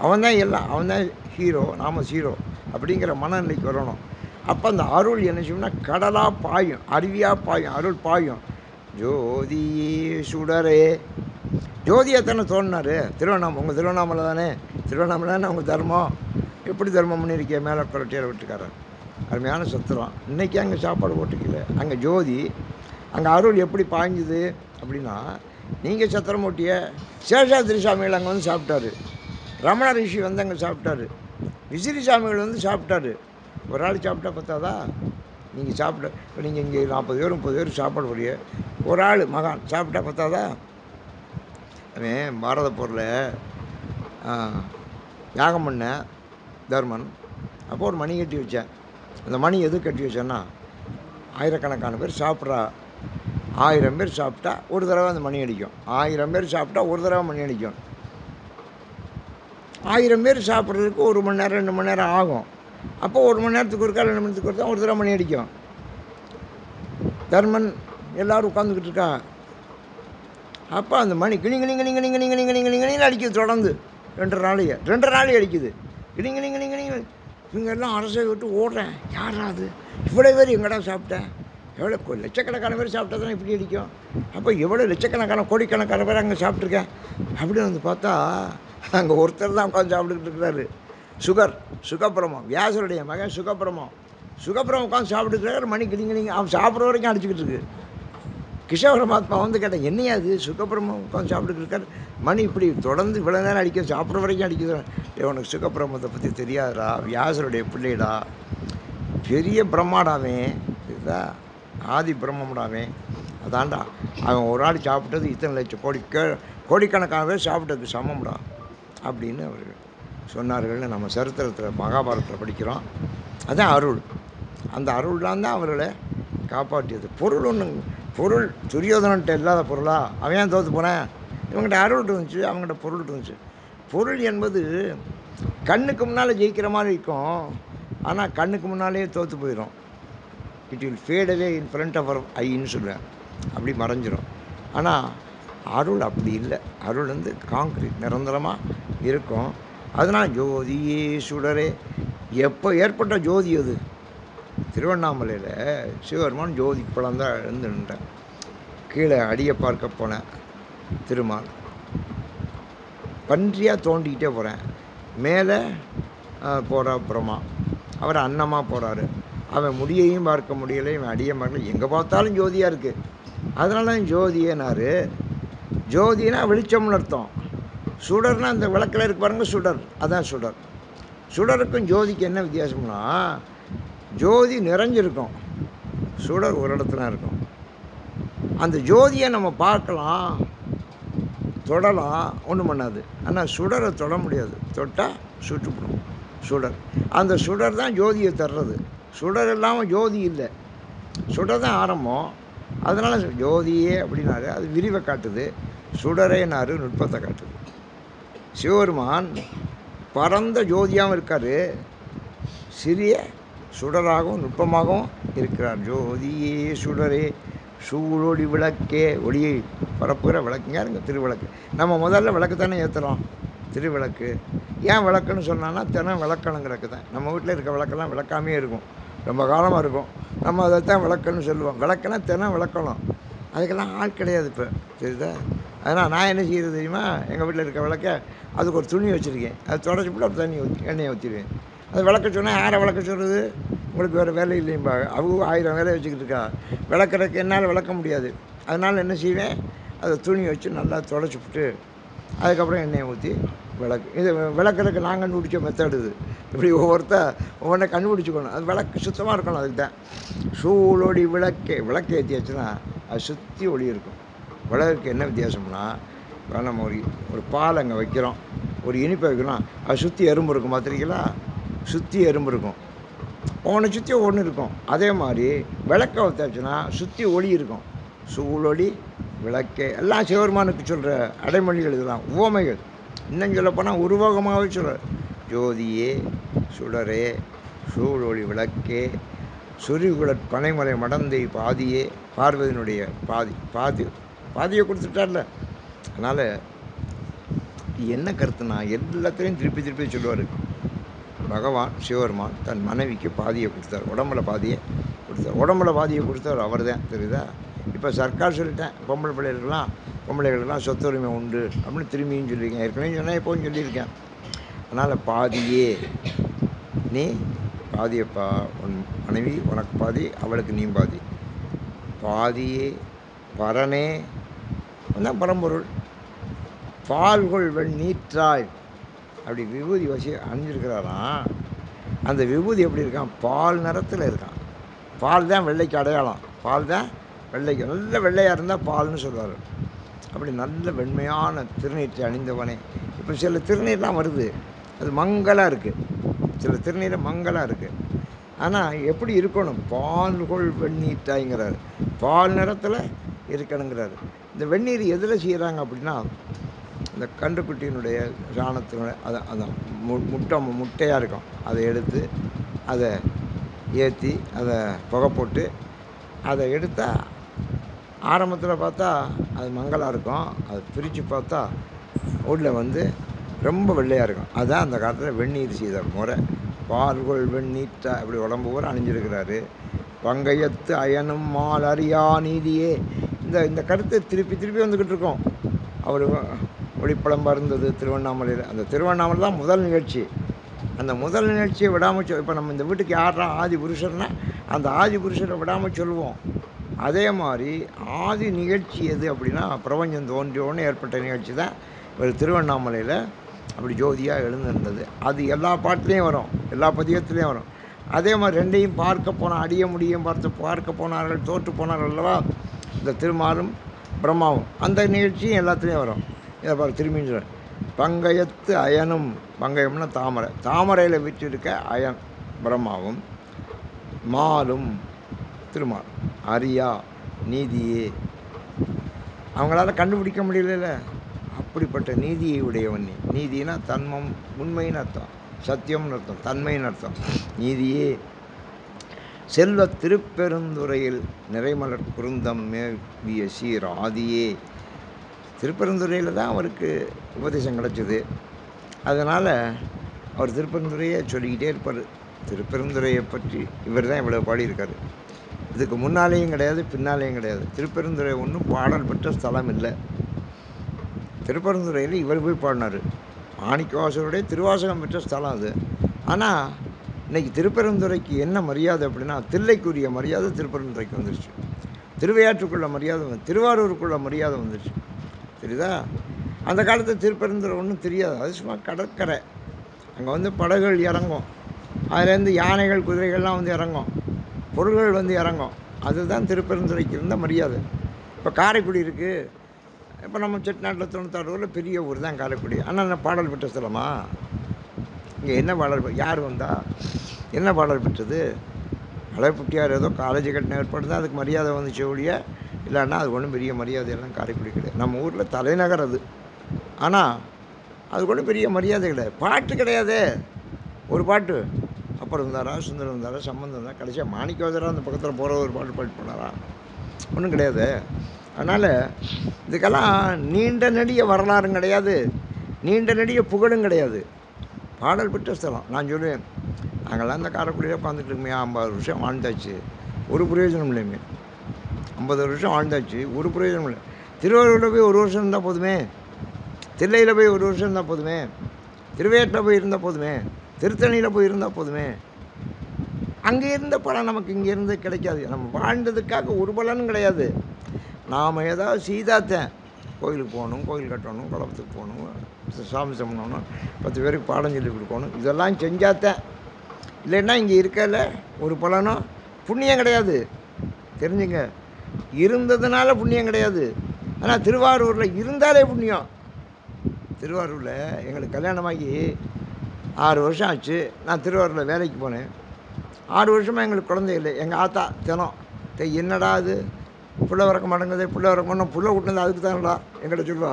அவன் தான் எல்லாம், அவன் தான் ஹீரோ, நாம் ஜீரோ அப்படிங்கிற மனநிலைக்கு வரணும். அப்போ அந்த அருள் என்ன செய்யும்னா கடலாக பாயும், அருவியாக பாயும், அருள் பாயும். ஜோதியே சுடரே, ஜோதியை தானே தோணினார். உங்கள் திருவண்ணாமலை தானே, திருவண்ணாமலை தானே உங்கள் தர்மம். எப்படி தர்மம் பண்ணியிருக்கேன், மேலே கொரட்டியார் விட்டுக்காரன். அருமையான சத்திரம். இன்றைக்கி அங்கே சாப்பாடு போட்டுக்கல, அங்கே ஜோதி, அங்கே அருள் எப்படி பாய்ஞ்சுது அப்படின்னா, நீங்கள் சத்திரம் ஓட்டிய சேஷாத்திரி சாமிகள் அங்கே வந்து சாப்பிட்டாரு, ரமண ரிஷி வந்து அங்கே சாப்பிட்டாரு, விசிறி சாமிகள் வந்து சாப்பிட்டாரு. ஒரு ஆள் சாப்பிட்டா பத்தாதா? நீங்கள் சாப்பிட்ட, இப்போ நீங்கள் இங்கே 40 பேர் 30 பேர் சாப்பாடு போடிய, ஒரு ஆள் மகான் சாப்பிட்டா பத்தாதா? அவன் பாரத போரில் யாகம் பண்ண தர்மன். அப்போ ஒரு மணி கட்டி வச்சேன். அந்த மணி எது கட்டி வச்சேன்னா, ஆயிரக்கணக்கான பேர் சாப்பிட்றா, 1000 பேர் சாப்பிட்டா ஒரு தடவை அந்த மணி அடிக்கும், 1000 பேர் சாப்பிட்டா ஒரு தடவை மணி அடிக்கும். 1000 பேர் சாப்பிட்றதுக்கு 1 மணி நேரம் 2 மணி நேரம் ஆகும். அப்போ 1 மணி நேரத்துக்கு ஒருக்கா 2 மணி நேரத்துக்கு ஒருக்கா ஒரு தடவை மணி அடிக்கும். தர்மன் எல்லோரும் உட்காந்துக்கிட்டு இருக்கா. அப்போ அந்த மணி கிணிங்கிணிங்கிணிங்கிணிங்கிணிங்கிணிங்கிணிங்கிணிங்கிணின்னு அடிக்குது தொடர்ந்து 2 நாளைக்கு அடிக்குது. கிணிங்கிணிங்கிணிங்கிணிங்க. இவங்க எல்லாம் அரசை விட்டு ஓடுறேன். யாரா அது, இவ்வளோ பேர் எங்கடா சாப்பிட்டேன், எவ்வளோ லட்சக்கணக்கான பேர் சாப்பிட்டா தானே இப்படி அடிக்கும். அப்போ எவ்வளோ லட்சக்கணக்கான கோடிக்கணக்கான பேர் அங்கே சாப்பிட்ருக்கேன் அப்படின்னு வந்து பார்த்தா, அங்கே ஒருத்தர் தான் உட்காந்து சாப்பிட்டுக்கிட்டு இருக்கிறாரு. சுகப்பிரமம், வியாசருடைய மகன் சுகப்பிரமம் உட்காந்து சாப்பிட்டுருக்காரு. மணி கிளிங்கிளிங்க, அவன் சாப்பிட்ற வரைக்கும் அடிச்சுக்கிட்டு இருக்கு. கிருஷ்ணபரமாத்மா வந்து கேட்டேன், என்னையா அது, சுகப்பிரமம் உட்காந்து சாப்பிட்டுட்டு இருக்காரு, மணி இப்படி தொடர்ந்து இவ்வளோ நேரம் அடிக்க, சாப்பிட்ற வரைக்கும் அடிக்குது. உனக்கு சுகப்பிரமத்தை பற்றி தெரியாதுடா, வியாசருடைய பிள்ளைடா, பெரிய பிரம்மாடாவே, இதுதான் ஆதி பிரம்மடாவே, அதான்டா அவன் ஒரு ஆள் சாப்பிட்டது இத்தனை லட்சம் கோடிக்கணக்கான பேர் சாப்பிட்டதுக்கு சமம்டா அப்படின்னு அவர் சொன்னார்கள்னு நம்ம சரித்திரத்தில் மகாபாரதத்தில் படிக்கிறோம். அதான் அருள். அந்த அருள்லாம் தான் அவர்களை காப்பாற்றியது. பொருள் துரியோதனன்ட்ட இல்லாத பொருளா? அவன் ஏன் தோற்று போனேன்? இவங்ககிட்ட அருள் இருந்துச்சு, அவங்ககிட்ட பொருள் இருந்துச்சு. பொருள் என்பது கண்ணுக்கு முன்னால் ஜெயிக்கிற மாதிரி இருக்கும், ஆனால் கண்ணுக்கு முன்னாலேயே தோற்று போயிடும். It will fade away in front of our ஐன்னு சொல்லுவேன், அப்படி மறைஞ்சிரும். ஆனால் அருள் அப்படி இல்லை. அருள் வந்து காங்க்ரீட், நிரந்தரமாக இருக்கும். அதனால் ஜோதியே சுடரே. எப்போ ஏற்பட்ட ஜோதி அது? திருவண்ணாமலையில் சிவபெருமான் ஜோதி பழந்தான் எழுந்து நின்றேன். கீழே அடியை பார்க்க போனேன். திருமால் பன்றியாக தோண்டிக்கிட்டே போகிறேன். மேலே போகிற பிரம்மா, அவர் அன்னமாக போகிறாரு. அவன் முடியையும் பார்க்க முடியலை, இவன் அடியை பார்க்கல. எங்கே பார்த்தாலும் ஜோதியாக இருக்குது. அதனால தான் ஜோதியனார். ஜோதினா வெளிச்சம்னு அர்த்தம். சுடர்னா அந்த விளக்கில் இருக்கு பாருங்க, சுடர், அதான் சுடர். சுடருக்கும் ஜோதிக்கு என்ன வித்தியாசம்னா, ஜோதி நிறைஞ்சிருக்கும், சுடர் ஒரு இடத்துல இருக்கும். அந்த ஜோதியை நம்ம பார்க்கலாம், தொடலாம், ஒன்றும் பண்ணாது. ஆனால் சுடரை தொட முடியாது. தொட்டால் சுட்டுப்படும் சுடர். அந்த சுடர் தான் ஜோதியை தர்றது. சுடர் இல்லாமல் ஜோதி இல்லை. சுடர் தான் ஆரம்பம். அதனால் ஜோதியே அப்படின்னாரு, அது விரிவை காட்டுது. சுடரேனாரு நுட்பத்தை காட்டுது. சிவபெருமான் பரந்த ஜோதியாகவும் இருக்கார், சிறிய சுடராகவும் நுட்பமாகவும் இருக்கிறார். ஜோதியே சுடரே சூழொளி விளக்கே. ஒளியை பரப்புகிற விளக்குங்க இருங்க, திருவிளக்கு. நம்ம முதல்ல விளக்கு தானே ஏற்றுறோம், திருவிளக்கு. ஏன் விளக்குன்னு சொன்னான்னா, தினம் விளக்கணுங்கிறக்கு தான். நம்ம வீட்டில் இருக்க விளக்கெல்லாம் விளக்காமே இருக்கும், ரொம்ப காலமாக இருக்கும். நம்ம அதைத்தான் விளக்குன்னு சொல்லுவோம். விளக்குனா தினம் விளக்கணும். அதுக்கெல்லாம் ஆள் கிடையாது இப்போ, சரிதா? அதனால் நான் என்ன செய்கிறது தெரியுமா? எங்கள் வீட்டில் இருக்க விளக்க, அதுக்கு ஒரு துணி வச்சுருக்கேன், அதை தொடச்சி போட்டு ஒரு தண்ணி ஊற்றி எண்ணெயை ஊற்றிடுவேன். அது விளக்க சொன்னால் யாரை விளக்க சொல்கிறது? உங்களுக்கு வேறு வேலை இல்லைம்பா. அவங்க 1000 வேலை வச்சுக்கிட்டு இருக்கா. விளக்குறதுக்கு என்னால் விளக்க முடியாது. அதனால் என்ன செய்வேன், அதை துணி வச்சு நல்லா தொடச்சி விட்டு அதுக்கப்புறம் எண்ணெயை ஊற்றி விளக்கு. இது விளக்குறதுக்கு நான் கண்டுபிடிச்ச மெத்தடு இது. இப்படி ஒவ்வொன்றை கண்டுபிடிச்சிக்கணும். அது விளக்கு சுத்தமாக இருக்கணும். அதுக்கு தான் சூழொளி விளக்கே. விளக்கு ஏற்றியாச்சுன்னா அது சுற்றி ஒளி இருக்கும். விளக்குக்கு என்ன வித்தியாசம்னா, இப்போ நம்ம ஒரு பால் அங்கே வைக்கிறோம், ஒரு இனிப்பை வைக்கிறோம், அது சுற்றி எறும்பு இருக்கும், பார்த்துருக்கீங்களா? சுற்றி எறும்பு இருக்கும், ஒன்று சுற்றி ஒன்று இருக்கும். அதே மாதிரி விளக்கை வச்சாச்சுன்னா சுற்றி ஒளி இருக்கும். சூழொளி விளக்கே. எல்லாம் சிவபெருமானுக்கு சொல்கிற அடைமொழிகள், இதெல்லாம் உவமைகள். இன்னும் சொல்லப்போனால் உருவகமாகவே சொல்கிறார். ஜோதியே சுடரே சூழொளி விளக்கே சுரிகுலற் பனைமலை மடந்தை பாதியே. பார்வதியினுடைய பாதியை கொடுத்துட்டார்ல. அதனால் என்ன கருத்துனா, எல்லாத்தையும் திருப்பி சொல்லுவார். பகவான் சிவபெருமான் தன் மனைவிக்கு பாதியை கொடுத்தார், உடம்புல பாதியை கொடுத்தார். உடம்புல பாதியை கொடுத்தவர் அவர் தான், தெரியுதா? இப்போ சர்க்கார் சொல்லிட்டேன், பொம்பளைகளுக்கெல்லாம் சொத்துரிமை உண்டு அப்படின்னு திரும்பியும் சொல்லியிருக்கேன். ஏற்கனவே சொன்னால் எப்போவும் சொல்லியிருக்கேன். அதனால் பாதியே, நீ பாதியப்பா, உன் மனைவி உனக்கு பாதி, அவளுக்கு நீ பாதி. பாதியே பரனே தான் பரம்பொருள். பால்கொள் நீற்றாய். அப்படி விபூதி வச்சு அணிஞ்சிருக்கிறாராம். அந்த விபூதி எப்படி இருக்கான்? பால் நிறத்தில் இருக்கான். பால் தான் வெள்ளைக்கு அடையாளம். பால் தான் வெள்ளைக்கு, நல்ல வெள்ளையாக இருந்தால் பால்னு சொல்லுவார். அப்படி நல்ல வெண்மையான திருநீற்றை அணிந்தவனே. இப்போ சில திருநீர்லாம் வருது, அது மங்கலாக இருக்குது. சில திருநீர் மங்கலாக இருக்குது. ஆனால் எப்படி இருக்கணும்? பால்கொள் வெந்நீட்டாய்ங்கிறார். பால் நிறத்தில் இருக்கணுங்கிறாரு. இந்த வெந்நீர் எதில் செய்கிறாங்க அப்படின்னா, இந்த கன்றுக்குட்டியினுடைய சாணத்தினுடைய அதான் முட்டையாக இருக்கும், அதை எடுத்து அதை ஏற்றி அதை புகை போட்டு அதை எடுத்தால் ஆரம்பத்தில் பார்த்தா அது மங்கலாக இருக்கும். அதை பிரித்து பார்த்தா உள்ள வந்து ரொம்ப வெள்ளையாக இருக்கும். அதுதான் அந்த காலத்தில் வெந்நீர் செய்த முறை. பால்கொள் வெந்நீட்டா இப்படி உடம்பு பூரா அணிஞ்சிருக்கிறாரு. பங்கையத்து அயனும் மால் அறியா நீதியே. இந்த கருத்தை திருப்பி வந்துக்கிட்டு இருக்கோம். அவர் ஒளிப்பழம் இருந்தது திருவண்ணாமலையில். அந்த திருவண்ணாமலை தான் முதல் நிகழ்ச்சி. அந்த முதல் நிகழ்ச்சியை விடாமல் இப்போ நம்ம இந்த வீட்டுக்கு யாரா ஆதி புருஷர்னா, அந்த ஆதி புருஷரை விடாமல் சொல்லுவோம். அதே மாதிரி ஆதி நிகழ்ச்சி எது அப்படின்னா, பிரபஞ்சம் தோன்றியோன்னு ஏற்பட்ட நிகழ்ச்சி தான் ஒரு திருவண்ணாமலையில் அப்படி ஜோதியாக எழுந்திருந்தது. அது எல்லா பாட்டுலேயும் வரும், எல்லா பதிகத்துலேயும் வரும். அதே மாதிரி ரெண்டையும் பார்க்க போனால், அடிய முடியும் பார்க்க போனார்கள், தோற்று போனார்கள் அல்லவா, இந்த திருமாலும் பிரம்மாவும். அந்த நிகழ்ச்சியும் எல்லாத்துலேயும் வரும். இதை பாரு திரும்பின்னு சொல்கிறேன். பங்கயத்து அயனும், பங்கயம்னா தாமரை, தாமரையில் விற்றிருக்க அயன் பிரம்மாவும், மாலும் திருமால், அரியா நீதியே, அவங்களால கண்டுபிடிக்க முடியல. அப்படிப்பட்ட நீதியை உடையவன் நீ. நீதினா தன்மம், உண்மைன்னு அர்த்தம், சத்தியம்னு அர்த்தம், தன்மைன்னு அர்த்தம். நீதியே செல்வ திருப்பெருந்துறையில் நிறைமலர் குருந்தம் மேவிய சீர் ஆதியே. திருப்பெருந்துறையில் தான் அவருக்கு உபதேசம் கிடச்சிது. அதனால் அவர் திருப்பெருந்துறையை சொல்லிக்கிட்டே இருப்பார். திருப்பெருந்துறையை பற்றி இவர் தான் இவ்வளோ பாடியிருக்கார். இதுக்கு முன்னாலேயும் கிடையாது, பின்னாலேயும் கிடையாது. திருப்பெருந்துறை ஒன்றும் பாடல் பெற்ற ஸ்தலம் இல்லை. திருப்பெருந்துறையில் இவர் போய் பாடினார். மாணிக்கவாசருடைய திருவாசகம் பெற்ற ஸ்தலம் அது. ஆனால் இன்றைக்கி திருப்பெருந்துறைக்கு என்ன மரியாதை அப்படின்னா, தில்லைக்குரிய மரியாதை திருப்பெருந்துறைக்கு வந்துருச்சு. திருவையாற்றுக்குள்ள மரியாதை திருவாரூருக்குள்ள மரியாதை வந்துருச்சு. தெரியுதா? அந்த காலத்தில் திருப்பெருந்துறை ஒன்றும் தெரியாது. அது சும்மா கடற்கரை. அங்கே வந்து படகுகள் இறங்கும், அதுலேருந்து யானைகள் குதிரைகள்லாம் வந்து இறங்கும், பொருள்கள் வந்து இறங்கும். அதுதான் திருப்பெருந்துறைக்கு இருந்த மரியாதை. இப்போ காரைக்குடி இருக்குது. இப்போ நம்ம செட்டிநாட்டில் 96 ஊரில் பெரிய ஊர் தான் காரைக்குடி. ஆனால் நான் பாடல் பெற்ற ஸ்தலமா? இங்கே என்ன பாடல், யார் வந்தா, என்ன பாடல் பெற்றது? அழகுட்டியார் ஏதோ காலேஜ் கட்டின ஏற்பாடு தான் அதுக்கு மரியாதை வந்துச்சு ஒழிய, இல்லைன்னா அது ஒன்றும் பெரிய மரியாதையெல்லாம் காரைக்குடி கிடையாது. நம்ம ஊரில் தலைநகர் அது. ஆனால் அதுக்கு ஒன்றும் பெரிய மரியாதை கிடையாது. பாட்டு கிடையாது. ஒரு பாட்டு அப்புறம் இருந்தாரா, சுந்தரம் இருந்தாரா, சம்பந்தம் இருந்தாரா, கடைசியாக மாணிக்கவாசரா அந்த பக்கத்தில் போகிற ஒரு பாட்டு பாட்டு போனாரா? ஒன்றும் கிடையாது. அதனால் இதுக்கெல்லாம் நீண்ட நெடிய வரலாறும் கிடையாது, நீண்ட நெடிய புகழும் கிடையாது. பாடல் பெற்ற ஸ்தலம். நான் சொல்லுவேன், நாங்கள்லாம் இந்த காரைக்குடியில் உட்காந்துட்டு இருக்கோமே, 50 வருஷம் வாழ்ந்தாச்சு, ஒரு பிரயோஜனம் இல்லைங்க. 50 வருஷம் வாழ்ந்தாச்சு, ஒரு பிரயோஜனம் இல்லை. திருவாரூரில் போய் ஒரு வருஷம் இருந்தால் போதுமே, தில்லையில் போய் ஒரு வருஷம் இருந்தால் போதுமே, திருவையாற்றில் போய் இருந்தால் போதுமே, திருத்தணியில் போய் இருந்தால் போதுமே. அங்கே இருந்த பலன் நமக்கு இங்கே இருந்து கிடைக்காது. நம்ம வாழ்ந்ததுக்காக ஒரு பலனும் கிடையாது. நாம் ஏதாவது சீதாத்தேன், கோயிலுக்கு போகணும், கோயில் கட்டணும், குளத்துக்கு போகணும், சாமி சமணணும், 10 பேருக்கு பாடம் சொல்லி கொடுக்கணும், இதெல்லாம் செஞ்சாத்தேன். இல்லைன்னா இங்கே இருக்கல ஒரு பலனும் புண்ணியம் கிடையாது. தெரிஞ்சுங்க, இருந்ததுனால புண்ணியம் கிடையாது. ஆனால் திருவாரூரில் இருந்தாலே புண்ணியம். திருவாரூரில் எங்களுக்கு கல்யாணமாகி 6 வருஷம் ஆச்சு. நான் திருவாரூரில் வேலைக்கு போனேன். 6 வருஷமாக எங்களுக்கு குழந்தை இல்லை. எங்கள் ஆத்தா தினம் என்னடா அது புள்ள வரக்க மாட்டேங்குது, புள்ள வரக்க மாட்டோம், புள்ள விட்டினது அதுக்கு தானடா எங்கிட்ட சொல்லுவா,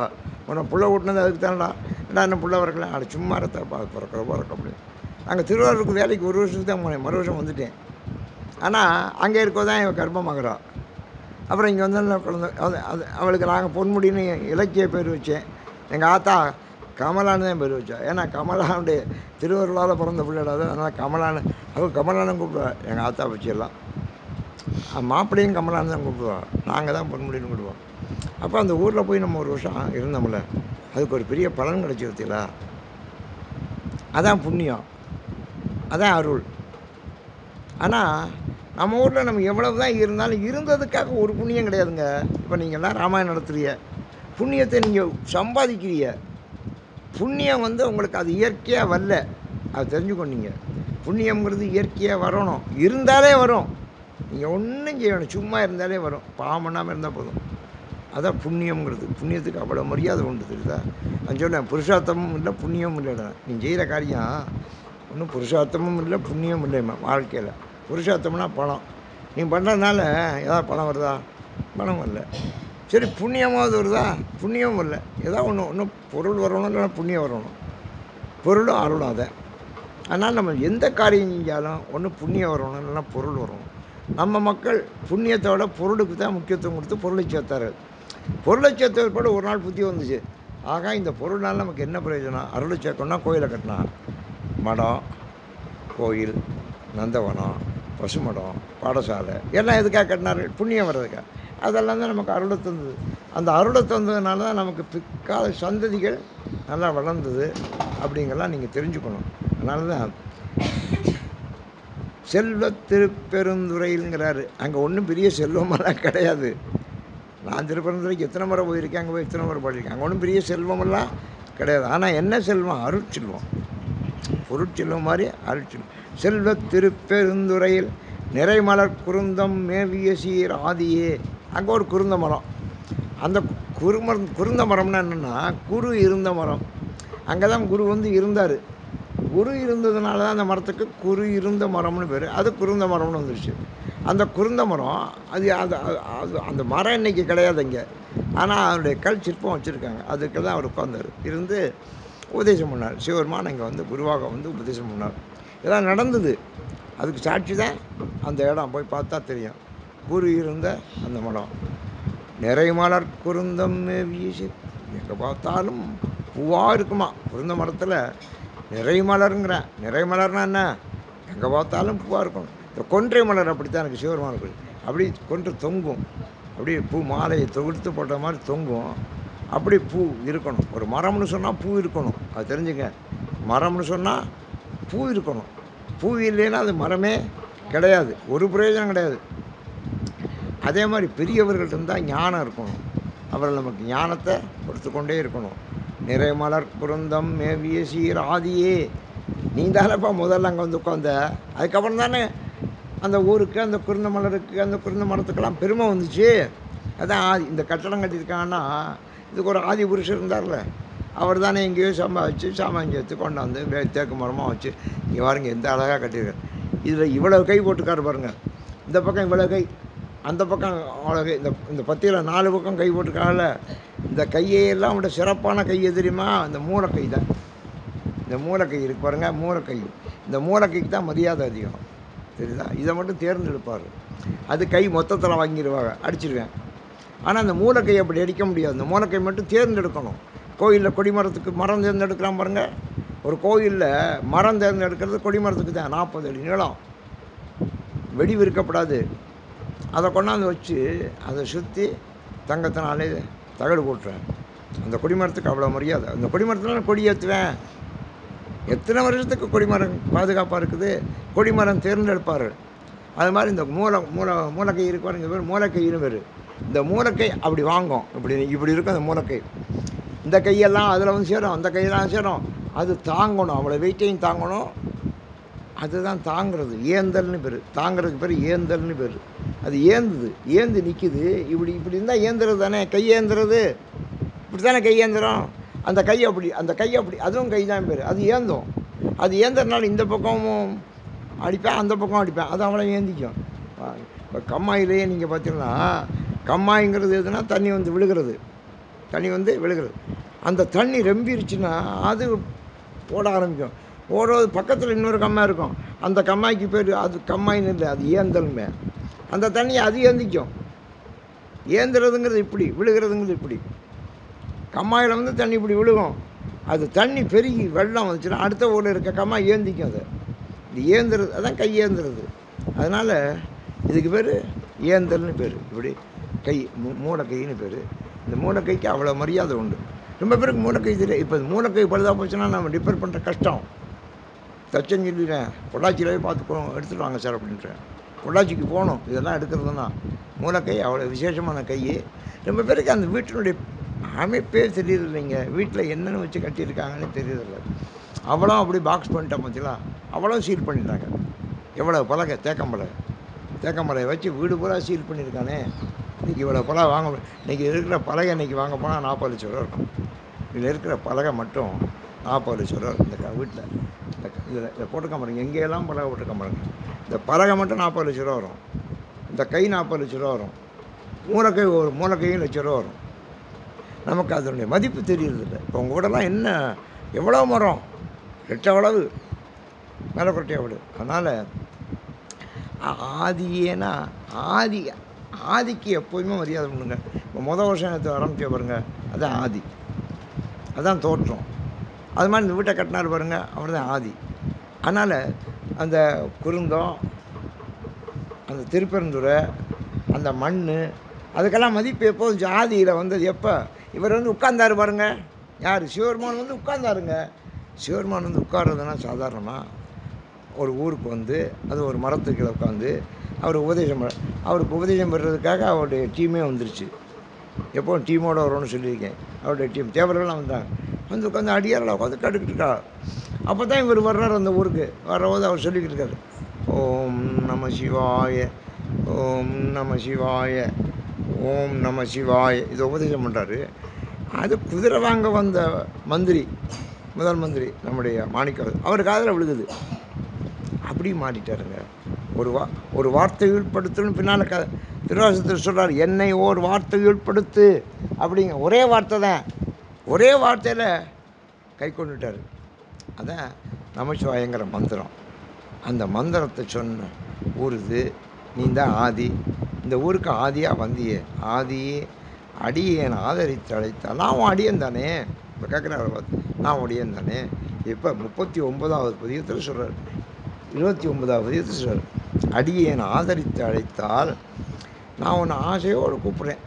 உன்னை புள்ள விட்டினது அதுக்கு தானடா, ஏடா என்ன புள்ள வரக்கல, அது சும்மா இருத்தப்பா பிறக்க அப்படி. நாங்கள் திருவாரூருக்கு வேலைக்கு 1 வருஷத்துக்கு தான் போனேன், மறு வருஷம் வந்துட்டேன். ஆனால் அங்கே இருக்கோ தான் என் கர்ப்பமாகறா. அப்புறம் இங்கே வந்து குழந்தை அது அவளுக்கு நாங்கள் பொன்முடின்னு இலக்கிய பேர் வச்சேன். எங்கள் ஆத்தா கமலான்னு தான் பேர் வச்சா. ஏன்னா கமலாவுடைய திருவருளால் பிறந்த பிள்ளைடாது, அதனால் கமலான்னு அவள் கமலான்னு கூப்பிடுவா. எங்கள் ஆத்தா வச்சிடலாம் மாப்பிள்ளையும் கமலான்னு தான் கூப்பிடுவாள், நாங்கள் தான் பொன்முடின்னு கூப்பிடுவோம். அப்போ அந்த ஊரில் போய் நம்ம 1 வருஷம் இருந்தோம்ல, அதுக்கு ஒரு பெரிய பலன் கிடச்சிருத்தீங்களா? அதான் புண்ணியம், அதான் அருள். ஆனால் நம்ம ஊரில் நம்ம எவ்வளவு தான் இருந்தாலும் இருந்ததுக்காக ஒரு புண்ணியம் கிடையாதுங்க. இப்போ நீங்கள்லாம் ராமாயணம் நடத்துறீங்க, புண்ணியத்தை நீங்கள் சம்பாதிக்கிறீங்க. புண்ணியம் வந்து உங்களுக்கு அது இயற்கையாக வரல, அது தெரிஞ்சுக்கொண்டீங்க. புண்ணியங்கிறது இயற்கையாக வரணும், இருந்தாலே வரும். நீங்கள் ஒன்றும் செய்யணும், சும்மா இருந்தாலே வரும். பாவம் பண்ணாமல் இருந்தால் போதும். அதான் புண்ணியங்கிறது. புண்ணியத்துக்கு அவ்வளோ மரியாதை உண்டு, தெரியுதா? நான் சொல்லேன், புருஷார்த்தமும் இல்லை புண்ணியமும் இல்லைடா. நீ செய்கிற காரியம் ஒன்றும் புருஷார்த்தமும் இல்லை புண்ணியமும் இல்லைம்மா வாழ்க்கையில். புருஷார்த்தம்னா பணம். நீ பண்ணுறதுனால ஏதாவது பணம் வருதா? பணம் வரல. சரி, புண்ணியமாவது வருதா? புண்ணியமும் இல்லை. ஏதாவது ஒன்று பொருள் வரணும், இல்லைன்னா புண்ணியம் வரணும். பொருளும் அருளும் அதை. அதனால் நம்ம எந்த காரியம் செஞ்சாலும் ஒன்று புண்ணியம் வரணும், இல்லைன்னா பொருள் வரணும். நம்ம மக்கள் புண்ணியத்தோட பொருளுக்கு தான் முக்கியத்துவம் கொடுத்து பொருளை சேர்த்தாரு. பொருளை சேர்த்தது ஒரு நாள் புத்தி வந்துச்சு, ஆகா இந்த பொருள்னால நமக்கு என்ன பிரயோஜனம்? அருளை சேர்க்கணும்னா கோயிலை கட்டினா, மடம், கோயில், நந்தவனம், பசுமடம், பாடசாலை எல்லாம் எதுக்காக கட்டினாரு? புண்ணியம் வர்றதுக்காக. அதெல்லாம் தான் நமக்கு அருளை தந்தது. அந்த அருளை தந்ததுனால தான் நமக்கு பிற்கால சந்ததிகள் நல்லா வளர்ந்தது. அப்படிங்கெல்லாம் நீங்கள் தெரிஞ்சுக்கணும். அதனால தான் செல்வ திருப்பெருந்துறைங்கிறாரு. அங்கே ஒன்றும் பெரிய செல்வமெல்லாம் கிடையாது. நான் திருப்பெருந்துறைக்கு எத்தனை முறை போயிருக்கேன், அங்கே போய் எத்தனை முறை படியிருக்கேன். அங்கே ஒன்றும் பெரிய செல்வமெல்லாம் கிடையாது. ஆனால் என்ன செல்வம்? அருட்செல்வம். பொருட்செல்வம் மாதிரி அருட்செல்வம். செல்வ திருப்பெருந்துறையில் நிறைமலர் குருந்தம் மேவிய சீர் ஆதியே. அங்கே ஒரு குருந்த மரம். அந்த குருந்த மரம்னா என்னென்னா, குரு இருந்த மரம். அங்கே தான் குரு வந்து இருந்தார். குரு இருந்ததுனால தான் அந்த மரத்துக்கு குரு இருந்த மரம்னு பேர். அது குருந்த மரம்னு வந்துருச்சு. அந்த குருந்த மரம் அது அது அது அந்த மரம் இன்றைக்கி கிடையாது அங்கே. ஆனால் அவருடைய கல் சிற்பம் வச்சுருக்காங்க. அதுக்கு தான் அவர் உட்கார்ந்தார். இருந்து உபதேசம் பண்ணார். சிவபெருமான் இங்கே வந்து குருவாக வந்து உபதேசம் பண்ணார். இதெல்லாம் நடந்தது. அதுக்கு சாட்சி தான் அந்த இடம். போய் பார்த்தா தெரியும். குரு இருந்த அந்த மரம். நிறைமலர் குருந்தம் வீசி, எங்கே பார்த்தாலும் பூவாக இருக்குமா. குருந்த மரத்தில் நிறைமலருங்கிறேன். நிறைமலர்னா என்ன? எங்கே பார்த்தாலும் பூவாக இருக்கும். இந்த கொன்றை மலர் அப்படித்தான் எனக்கு சிவபெருமானுக்கு அப்படி கொன்று தொங்கும். அப்படியே பூ மாலையை தொகுத்து போட்ட மாதிரி தொங்கும். அப்படி பூ இருக்கணும். ஒரு மரம்னு சொன்னால் பூ இருக்கணும். அது தெரிஞ்சுங்க. மரம்னு சொன்னால் பூ இருக்கணும். பூ இல்லைன்னா அது மரமே கிடையாது. ஒரு பிரயோஜனம் கிடையாது. அதே மாதிரி பெரியவர்கள்ட்ட இருந்தால் ஞானம் இருக்கணும். அவர்கள் நமக்கு ஞானத்தை கொடுத்து கொண்டே இருக்கணும். நிறைமலர் குருந்தம் மேவிய சீர் ஆதியே, நீ தானேப்பா முதல்ல அங்கே வந்து உட்காந்த. அதுக்கப்புறம் தானே அந்த ஊருக்கு, அந்த குருந்த மலருக்கு, அந்த குருந்த மரத்துக்கெல்லாம் பெருமை வந்துச்சு. அதான் ஆதி. இந்த கட்டடம் கட்டியிருக்காங்கன்னா இதுக்கு ஒரு ஆதி புருஷர் இருந்தார்ல, அவர் தானே எங்கேயோ சம்பாதிச்சு சாமான் எடுத்து கொண்டாந்து தேக்கு மரமாக வச்சு இங்கே பாருங்க எந்த அழகாக கட்டியிருக்காரு. இதில் இவ்வளோ கை போட்டுக்காரு பாருங்கள். இந்த பக்கம் இவ்வளோ கை, அந்த பக்கம் அவ்வளோ கை. இந்த பத்தியில் 4 பக்கம் கை போட்டுக்காங்கல்ல. இந்த கையெல்லாம் விட சிறப்பான கை எது தெரியுமா? இந்த மூலக்கை தான். இந்த மூலக்கை இருக்கு பாருங்கள், மூலக்கை. இந்த மூலக்கைக்கு தான் மரியாதை அதிகம், தெரியுதா? இதை மட்டும் தேர்ந்தெடுப்பார். அது கை மொத்தத்தில் வாங்கிடுவாங்க, அடிச்சிடுவேன். ஆனால் அந்த மூலக்கை அப்படி அடிக்க முடியாது. இந்த மூலக்கை மட்டும் தேர்ந்தெடுக்கணும். கோயிலில் கொடிமரத்துக்கு மரம் தேர்ந்தெடுக்கலாம் பாருங்கள். ஒரு கோயிலில் மரம் தேர்ந்தெடுக்கிறது கொடிமரத்துக்கு தான். 40 அடி நீளம், வெடி விற்கப்படாது. அதை கொண்டாந்து வச்சு அதை சுற்றி தங்கத்தினாலே தகடு போட்டுருவேன். அந்த கொடிமரத்துக்கு அவ்வளோ மரியாதை. அந்த கொடிமரத்தில் நான் கொடி ஏற்றுவேன். எத்தனை வருஷத்துக்கு கொடிமரம் பாதுகாப்பாக இருக்குது. கொடிமரம் தேர்ந்தெடுப்பார். அது மாதிரி இந்த மூலக்கை இருக்குவார். இங்கே பேர் மூலக்கைன்னு பேர். இந்த மூலக்கை அப்படி வாங்கும். இப்படி இருக்கும் அந்த மூலக்கை. இந்த கையெல்லாம் அதில் வந்து சேரும், அந்த கையெல்லாம் சேரும். அது தாங்கணும், அவ்வளோ வெயிட்டையும் தாங்கணும். அதுதான் தாங்கிறது. ஏந்தல்னு பேர். தாங்கிறதுக்கு பேர் ஏந்தல்னு பேர். அது ஏந்து நிற்கிது. இப்படி இருந்தால் ஏந்துறது தானே. கை ஏந்துறது இப்படி தானே. கை ஏந்துறோம். அந்த கை அப்படி அதுவும் கை தான் பேர். அது ஏந்தும். அது ஏந்துறதுனால இந்த பக்கமும் அடிப்பேன், அந்த பக்கம் அடிப்பேன். அது அவ்வளோ ஏந்திக்கும். இப்போ கம்மாயிலேயே நீங்கள் பார்த்தீங்கன்னா, கம்மாய்ங்கிறது எதுனா தண்ணி வந்து விழுகிறது. அந்த தண்ணி ரொம்பிருச்சுன்னா அது ஓட ஆரம்பிக்கும். ஓடுறது பக்கத்தில் இன்னொரு கம்மாய் இருக்கும். அந்த கம்மாய்க்கு பேர் அது கம்மாயின்னு இல்லை, அது ஏந்தல்மே. அந்த தண்ணியை அது ஏந்திக்கும். ஏந்துறதுங்கிறது இப்படி, விழுகிறதுங்கிறது இப்படி. கம்மாயில் வந்து தண்ணி இப்படி விழுகும். அது தண்ணி பெருகி வெள்ளம் வந்துச்சுன்னா அடுத்த ஊரில் இருக்க கம்மாய் ஏந்திக்கும். அது இது ஏந்துறது, அதான் கை ஏந்துறது. அதனால் இதுக்கு பேர் ஏந்தல்னு பேர். இப்படி கை மூலக்கைன்னு பேர். இந்த மூலக்கைக்கு அவ்வளோ மரியாதை உண்டு. ரொம்ப பேருக்கு மூலக்கை தெரியும். இப்போ மூலக்கை பழுதாக போச்சுன்னா நம்ம ரிப்பேர் பண்ணுற கஷ்டம். தச்சன்னு சொல்லிடுறேன், பொள்ளாச்சியிலே பார்த்து எடுத்துகிட்டு வாங்க சார் அப்படின்றேன். பொள்ளாச்சிக்கு போகணும் இதெல்லாம் எடுக்கிறதுனா. மூலக்கை அவ்வளோ விசேஷமான கை. ரொம்ப பேருக்கு அந்த வீட்டினுடைய அமைப்பே தெரியுது இல்லைங்க. வீட்டில் என்னென்னு வச்சு கட்டியிருக்காங்கன்னு தெரியுதில்ல. அவ்வளோ அப்படி பாக்ஸ் பண்ணிட்டேன் பார்த்தீங்களா, அவ்வளோ சீல் பண்ணிட்டாங்க. எவ்வளோ பலகை, தேக்கம்பலையை வச்சு வீடு பூரா சீல் பண்ணியிருக்கானே. இன்றைக்கி இவ்வளோ பலகை வாங்க, இன்றைக்கி இருக்கிற பலகை இன்றைக்கி வாங்க போனால் 40 லட்சம் ரூபா இருக்கும். இதில் இருக்கிற பலகை மட்டும் 40 லட்சம் ரூபா இந்த வீட்டில். இதை போட்டுக்க பாருங்க, எங்கேயெல்லாம் பலகை போட்டுக்க பாருங்க. இந்த பலகை மட்டும் 40 லட்ச ரூபா வரும். இந்த கை 40 லட்ச ரூபா வரும். மூலக்கையும் லட்ச ரூபா வரும். நமக்கு அதனுடைய மதிப்பு தெரியறதில்லை. இப்போ உங்கள் கூடலாம் என்ன எவ்வளோ மரம், எட்டவளவு மேலக்கொட்டை அவ்வளவு. அதனால் ஆதியேனா ஆதிக்கு எப்போதுமே மரியாதை பண்ணுங்க. இப்போ வருஷம் எடுத்து ஆரம்பிச்ச பாருங்க, அதுதான் ஆதி, அதுதான் தோற்றம். அது மாதிரி இந்த வீட்டை கட்டினார் பாருங்கள், அவர் தான் ஆதி. அதனால் அந்த குருந்தம், அந்த திருப்பெருந்துறை, அந்த மண், அதுக்கெல்லாம் மதிப்பு எப்போது ஆதியில் வந்தது. எப்போ இவர் வந்து உட்கார்ந்தார் பாருங்கள். யார்? சிவபெருமான் வந்து உட்கார்ந்தாருங்க. சிவபெருமான் வந்து உட்கார்றதுனா சாதாரணமாக ஒரு ஊருக்கு வந்து அது ஒரு மரத்துக்கு உட்காந்து அவருக்கு உபதேசம் பெறுறதுக்காக அவருடைய டீமே வந்துருச்சு. எப்போ டீமோடு வரும்னு சொல்லியிருக்கேன். அவருடைய டீம் தேவர்கள்லாம் வந்தாங்க. வந்து உட்காந்து அடியாரில் உட்காந்து கட்டுக்கிட்டு இருக்கா. அப்போ தான் இவர் வர்றார் அந்த ஊருக்கு. வரும்போது அவர் சொல்லிக்கிட்டு இருக்காரு, ஓம் நம சிவாய, ஓம் நம சிவாய, ஓம் நம சிவாய. இதை உபதேசம் பண்ணுறாரு. அது குதிரை வாங்க வந்த மந்திரி முதல் மந்திரி நம்முடைய மாணிக்கம் அவர் காதில் விழுகுது. அப்படி மாறிட்டாருங்க. ஒரு வார்த்தை உட்படுத்தணும் பின்னால் திருவாசகத்தில் சொல்கிறார், என்னை ஓர் வார்த்தை உட்படுத்து அப்படிங்க. ஒரே வார்த்தை தான், ஒரே வார்த்தையில் கை கொண்டுட்டார். அதான் நமச்சிவாயங்கிற மந்திரம். அந்த மந்திரத்தை சொன்ன ஊருது, நீ தான் ஆதி, இந்த ஊருக்கு ஆதியாக வந்தியே, ஆதியே அடியேன் ஆதரித்து அழைத்தால் நான் அடியன் தானே. இப்போ கேட்குறாரு பார்த்து, நான் அடியன் தானே. இப்போ 39வது பதிகத்தில் சொல்கிறார், 29வது பதிகத்தில் சொல்கிறார், அடியேன் ஆதரித்து அழைத்தால் நான் உன்னை ஆசையோடு கூப்பிட்றேன்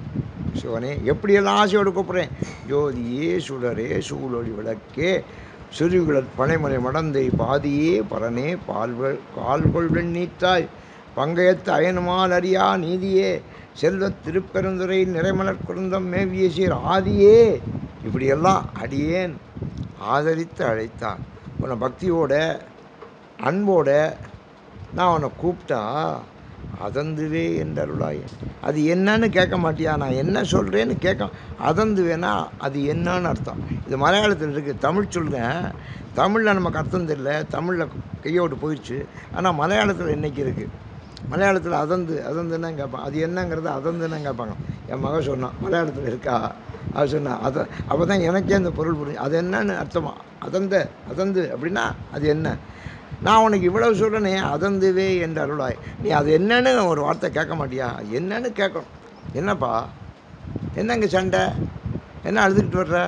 சிவனே. எப்படியெல்லாம் ஆசையோடு கூப்பிட்றேன்? ஜோதியே சுடரே சூழொளி விளக்கே சிறுகுழல் பனைமலை மடந்தை பாதியே பரனே கால்கொள் வெண்ணீத்தாய் பங்கயத்து அயனுமால் அறியா நீதியே செல்வத் திருப்பெருந்துறை நிறைமலர் குருந்தம் மேவிய சீர் ஆதியே. இப்படியெல்லாம் அடியேன் ஆதரித்து அழைத்தான். உன்னை பக்தியோட அன்போட நான் உன்னை கூப்பிட்டா அதந்துவே என்றருளாய். அது என்னன்னு கேட்க மாட்டியா? நான் என்ன சொல்கிறேன்னு கேட்க அதந்துவேனா அது என்னன்னு அர்த்தம். இது மலையாளத்தில் இருக்குது. தமிழ் சொல்கிறேன், தமிழில் நமக்கு அர்த்தம் தெரியல, தமிழில் கையோடு போயிடுச்சு. ஆனால் மலையாளத்தில் இன்றைக்கி இருக்குது. மலையாளத்தில் அதந்துன்னா கேட்பான். அது என்னங்கிறது அதந்துன்னு கேட்பாங்க. என் மகன் சொன்னான், மலையாளத்தில் இருக்கா? அது சொன்னான். அப்போ தான் எனக்கே அந்த பொருள் புரிஞ்சு. அது என்னன்னு அர்த்தமா? அதந்து அப்படின்னா அது என்ன? நான் உனக்கு இவ்வளவு சொல்கிறேனே, அதந்துவே என்று அருளாய். நீ அது என்னன்னு ஒரு வார்த்தை கேட்க மாட்டியா? என்னன்னு கேட்கணும். என்னப்பா, என்னங்க சண்டை, என்ன அழுதுகிட்டு வர்ற,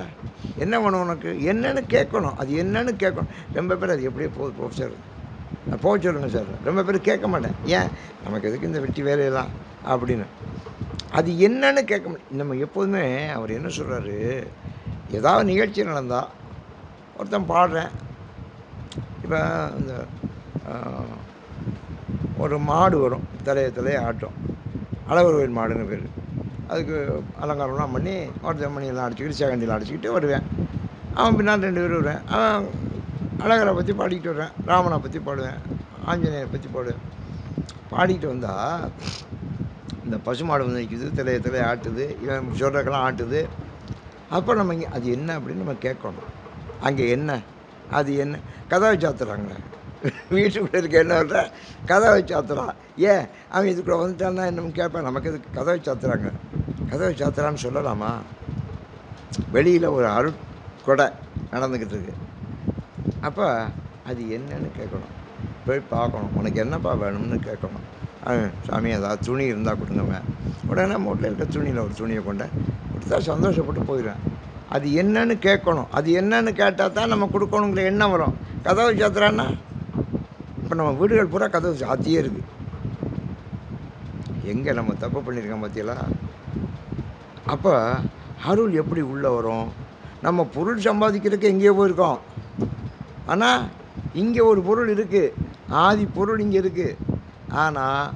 என்ன வேணும் உனக்கு, என்னன்னு கேட்கணும். அது என்னன்னு கேட்கணும். ரொம்ப பேர் அது எப்படியே போகுது ப்ரொஃபஸர், போக சொல்லுங்கள் சார். ரொம்ப பேர் கேட்க மாட்டேன். ஏன், நமக்கு எதுக்கு இந்த வெட்டி வேலையெல்லாம் அப்படின்னு. அது என்னன்னு கேட்க மாட்டேன். நம்ம எப்போதுமே அவர் என்ன சொல்கிறாரு, ஏதாவது நிகழ்ச்சி நடந்தால் ஒருத்தன் பாடுறேன். இப்போ இந்த ஒரு மாடு வரும், தலையை ஆட்டும், அழகர் கோயில் மாடுன்னு பேர். அதுக்கு அலங்காரம்லாம் பண்ணி ஒருத்தன் மணியெல்லாம் அடிச்சுக்கிட்டு சேகண்டிலாம் அடிச்சுக்கிட்டு வருவேன். அவன் பின்னால் 2 பேர் வருவேன். அவன் அழகரை பற்றி பாடிக்கிட்டு வருவேன், ராமனை பற்றி பாடுவேன், ஆஞ்சநேயரை பற்றி பாடுவேன். பாடிக்கிட்டு வந்தால் இந்த பசுமாடு வந்து நிற்குது, தலையை ஆட்டுது, இவன் சொல்கிறக்கெல்லாம் ஆட்டுது. அப்போ நம்ம இங்கே அது என்ன அப்படின்னு நம்ம கேட்கணும். அங்கே என்ன, அது என்ன, கதவை சாத்துறாங்க. வீட்டுக்குள்ளே இருக்க என்ன சொல்கிற, கதவை சாத்துறான். ஏன் அவன் இதுக்குள்ளே வந்துட்டான்னா என்னன்னு கேட்பேன். நமக்கு இதுக்கு கதவை சாத்துறாங்க, கதவை சாத்துறான்னு சொல்லலாமா? வெளியில் ஒரு அருட்கொடை நடந்துக்கிட்டு இருக்கு. அப்போ அது என்னன்னு கேட்கணும், போய் பார்க்கணும். உனக்கு என்னப்பா வேணும்னு கேட்கணும். சாமி ஏதாவது துணி இருந்தால் கொடுங்கவேன். உடனே மூட்டில் இருக்க துணியில் ஒரு துணியை கொண்டு கொடுத்தா சந்தோஷப்பட்டு போயிடுவேன். அது என்னன்னு கேட்கணும். அது என்னன்னு கேட்டால் தான் நம்ம கொடுக்கணுங்கிற எண்ணம் வரும். கதவை சாத்துறான்னா இப்போ நம்ம வீடுகள் பூரா கதவு சாத்தியே இருக்குது. எங்கே நம்ம தப்பு பண்ணியிருக்கோம் பார்த்தீங்களா? அப்போ அருள் எப்படி உள்ளே வரும்? நம்ம பொருள் சம்பாதிக்கிறதுக்கு எங்கேயோ போயிருக்கோம். ஆனால் இங்கே ஒரு பொருள் இருக்குது, ஆதி பொருள் இங்கே இருக்குது. ஆனால்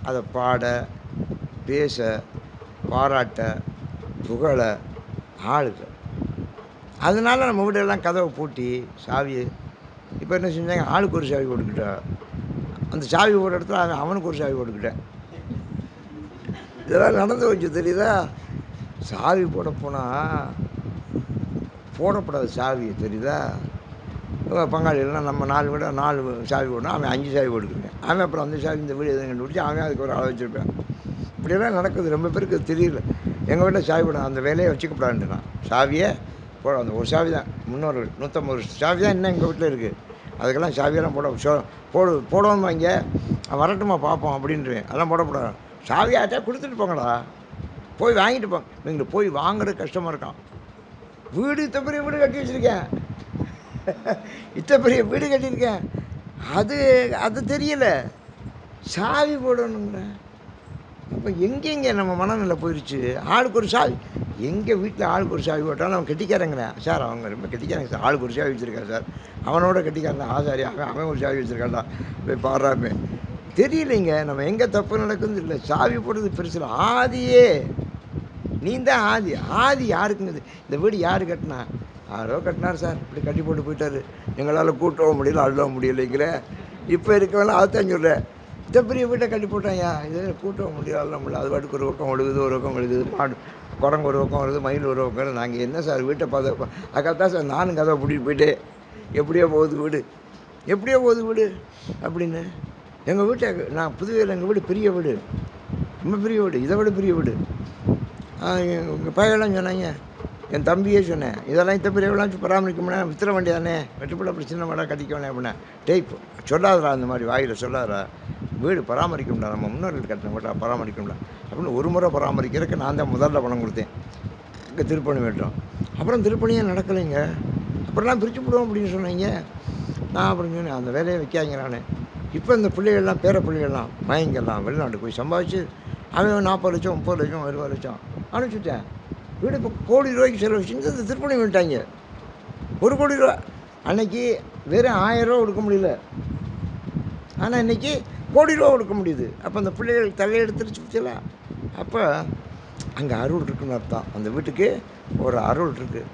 அதை பாட, பேச, பாராட்ட, புகழ ஆளுக. அதனால நம்ம வீடெல்லாம் கதவை பூட்டி சாவியை இப்போ என்ன செஞ்சாங்க, ஆளுக்கு ஒரு சாவி போட்டுக்கிட்டா. அந்த சாவி போடுற இடத்துல அவனுக்கு ஒரு சாவி போட்டுக்கிட்டேன். இதெல்லாம் நடந்து வச்சு தெரியுதா? சாவி போட போனால் போடக்கூடாது சாவி தெரியுதா? பங்காளிகள்லாம் நம்ம 4 வீட 4 சாவி போடணும், அவன் 5 சாவி போட்டுக்கிட்டேன். அவன் அப்புறம் அந்த சாவி இந்த வீடு எதுவும் கண்டுபிடிச்சி அவன் அதுக்கு ஒரு ஆளை வச்சுருப்பேன். இப்படியெல்லாம் நடக்குது. ரொம்ப பேருக்கு தெரியல. எங்கள் வீட்டில் சாவி போட அந்த வேலையை வச்சுக்கப்படான்ட்டு நான் சாவியை போட, அந்த ஒரு சாவி தான், முன்னோர்கள் 150 சாவி தான் இன்னும் எங்கள் வீட்டில் இருக்குது. அதுக்கெல்லாம் சாவியெல்லாம் போடணும். இங்கே வரட்டுமா பார்ப்போம் அப்படின்ட்டுருவேன். அதெல்லாம் போடக்கூடாது. சாவியாட்டா கொடுத்துட்டு போங்கடா, போய் வாங்கிட்டு போங்க. நீங்கள் போய் வாங்குறது கஷ்டமாக இருக்கான். வீடு இத்தனை பெரிய வீடு கட்டி வச்சுருக்கேன், இத்தனை பெரிய வீடு கட்டியிருக்கேன், அது தெரியலை, சாவி போடணுங்கிற. அப்போ எங்கெங்கே நம்ம மனநிலை போயிடுச்சு. ஆளுக்கு ஒரு சாவி. எங்கள் வீட்டில் ஆளுக்கு ஒரு சாவி போட்டாலும் அவன் கெட்டிக்காரங்கிறேன் சார். அவங்க ரொம்ப கெட்டிக்காரங்க சார், ஆளுக்கு ஒரு சாவி வச்சுருக்கான் சார். அவனோட கெட்டிக்காரன் ஆசாரி, அவன் ஒரு சாவி வச்சுருக்கான்டா, போய் பாடுறாமே. தெரியலைங்க நம்ம எங்கே தப்பு நடக்குதுன்னு இல்லை. சாவி போடுறது பெருசில். ஆதியே நீ தான் ஆதி. ஆதி யாருக்குங்குது? இந்த வீடு யார் கட்டினா? யாரோ கட்டினார் சார், இப்படி கட்டி போட்டு போயிட்டார். எங்களால் கூட்டவும் முடியல, அள்ளவும் முடியலைங்கிற. இப்போ இருக்கவெல்லாம் அதுதான் சொல்கிறேன். இத்தனை பெரிய வீட்டை கட்டி போட்டாயா, இது கூட்டவும் முடியல, அள்ள முடியல. அது பாட்டுக்கு ஒரு பக்கம் ஒழுகுது, ஒரு பக்கம் ஒழுகுது. குரங்கு ஒரு பக்கம் வருது, மயில் ஒரு பக்கம் வருது. நாங்கள் என்ன சார் வீட்டை பார்த்து அதுக்காகத்தான் சார் நானும் கதை கூட்டிகிட்டு போயிட்டு எப்படியோ போகுது வீடு, எப்படியோ போகுது வீடு அப்படின்னு. எங்கள் வீட்டை நான் புதுவையில் எங்கள் வீடு பெரிய வீடு, ரொம்ப பெரிய வீடு, இதை விட பெரிய வீடு. எங்கள் பையெல்லாம் சொன்னாங்க, என் தம்பியே சொன்னேன், இதெல்லாம் இந்த பெரியவெல்லாம் பராமரிக்க முடியாது, வித்துற வேண்டியதானே, வெட்டுப்பிள்ள அப்படி சின்ன மாடாக கட்டிக்க வேணே அப்படின்னா. டேய் சொல்லாதரா, அந்த மாதிரி வாயில் சொல்லாதரா, வீடு பராமரிக்க முடியாது, நம்ம முன்னோர்கள் கட்டின வீட்டை பராமரிக்க முடியாது அப்படின்னு. ஒரு முறை பராமரிக்கிறதுக்கு நான் தான் முதல்ல பணம் கொடுத்தேன். இங்கே திருப்பணி விட்டோம். அப்புறம் திருப்பணியே நடக்கலைங்க. அப்புறம்லாம் பிரித்து விடுவோம் அப்படின்னு சொன்னீங்க. நான் அப்படின்னு சொன்னேன், அந்த வேலையை வைக்காங்க நான். இப்போ இந்த பிள்ளைகள்லாம் பேர பிள்ளைகள்லாம் மயங்கெல்லாம் வெளிநாட்டுக்கு போய் சம்பாதிச்சு அவன் 40 லட்சம் 30 லட்சம் 20 லட்சம் அனுப்பிச்சுட்டேன். வீடு இப்போ கோடி ரூபாய்க்கு செலவு செஞ்சு இந்த திருப்பணி விட்டாங்க. 1 கோடி ரூபா அன்னைக்கு வெறும் 1000 ரூபா கொடுக்க முடியல, ஆனால் இன்றைக்கி கோடி ரூபா கொடுக்க முடியுது. அப்போ அந்த பிள்ளைகள் தலையெடுத்துருச்சு பற்றியல. அப்போ அங்கே அருள் இருக்குன்னு அர்த்தம். அந்த வீட்டுக்கு ஒரு அருள் இருக்குது.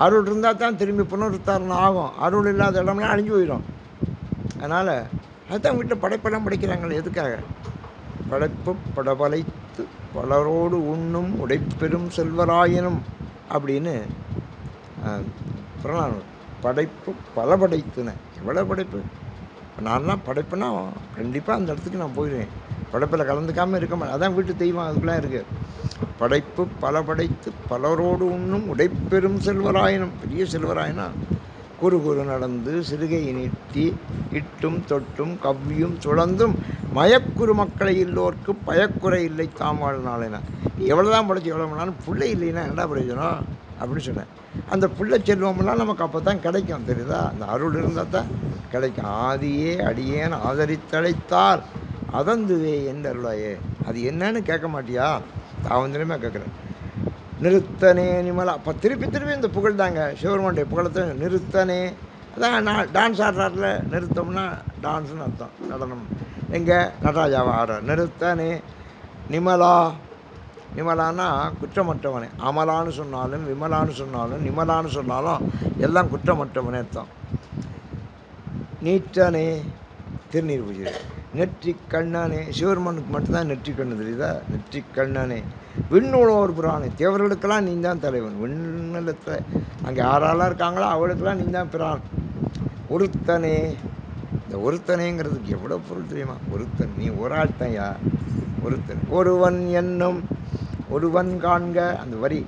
அருள் இருந்தால் தான் திரும்பி புனருத்தாரணம் ஆகும். அருள் இல்லாத இடம்லாம் அழிஞ்சு போயிடும். அதனால் அதுதான் வீட்டில் படைப்பெல்லாம் படைக்கிறாங்களே. எதுக்காக? படைப்பு படபலைத்து பலரோடு உண்ணும் உடைப்பெரும் செல்வராயினும் அப்படின்னு புறநானூறு. படைப்பு பல படைத்துனேன். எவ்வளோ படைப்பு! நான்லாம் படைப்புனா கண்டிப்பாக அந்த இடத்துக்கு நான் போயிடுவேன். படைப்பில் கலந்துக்காமல் இருக்க மாட்டேன். அதான் வீட்டு தெய்வம் அதுக்குலாம் இருக்குது. படைப்பு பல படைத்து பலரோடு உண்ணும் உடைப்பெரும் செல்வராயினும். பெரிய செல்வராயினா குறு குறு நடந்து சிறுகை நீட்டி இட்டும் தொட்டும் கவ்வியும் சுழந்தும் மயக்குறு மக்களை இல்லோர்க்கு பயக்குறை இல்லை தாமாள்னாலேனா. எவ்வளோ தான் படைச்சி எவ்வளோ பண்ணாலும் பிள்ளை இல்லைன்னா என்னடா பிரயோஜனம் அப்படின்னு சொன்னேன். அந்த பிள்ளை செல்வமெல்லாம் நமக்கு அப்போ தான் கிடைக்கும், தெரியுதா? அந்த அருள் இருந்தால் தான் கிடைக்கும். ஆதியே அடியேன் ஆதரித்தழைத்தால் அதந்துவே எந்த அருளாயே. அது என்னன்னு கேட்க மாட்டியா? தாவந்திரமே கேட்குறேன். நிறுத்தனே நிமலா. அப்போ திருப்பி திருப்பி இந்த புகழ் தாங்க, சிவருமானுடைய புகழத்தை. நிறுத்தனே அதான் நான் டான்ஸ் ஆடுறாருல, நிறுத்தம்னா டான்ஸ்னு அர்த்தம், நடனம். எங்கே நடராஜாவை ஆடுற. நிறுத்தனே நிமலா. நிமலானா குற்றமற்றவனே. அமலான்னு சொன்னாலும் விமலான்னு சொன்னாலும் நிமலான்னு சொன்னாலும் எல்லாம் குற்றமற்றவனே அர்த்தம். நீற்றனே திருநீர் பூஜை. நெற்றி கண்ணனே. சிவருமனுக்கு மட்டும்தான் நெற்றி கண்ணு, தெரியுதா? நெற்றி கண்ணனே. விண்ணுளோர் பிரானே. தேவர்களுக்கெல்லாம் நீ தான் தலைவன். விண்ணிலத்தில் அங்கே யாரெல்லாம் இருக்காங்களோ அவளுக்கெல்லாம் நீ தான் பிரான். ஒருத்தனே. இந்த ஒருத்தனேங்கிறதுக்கு எவ்வளோ பொருள் தெரியுமா? ஒருத்தன், நீ ஒரு ஆள் தான்யா ஒருத்தன். ஒருவன் என்னும் ஒருவன் காண்க. அந்த வரி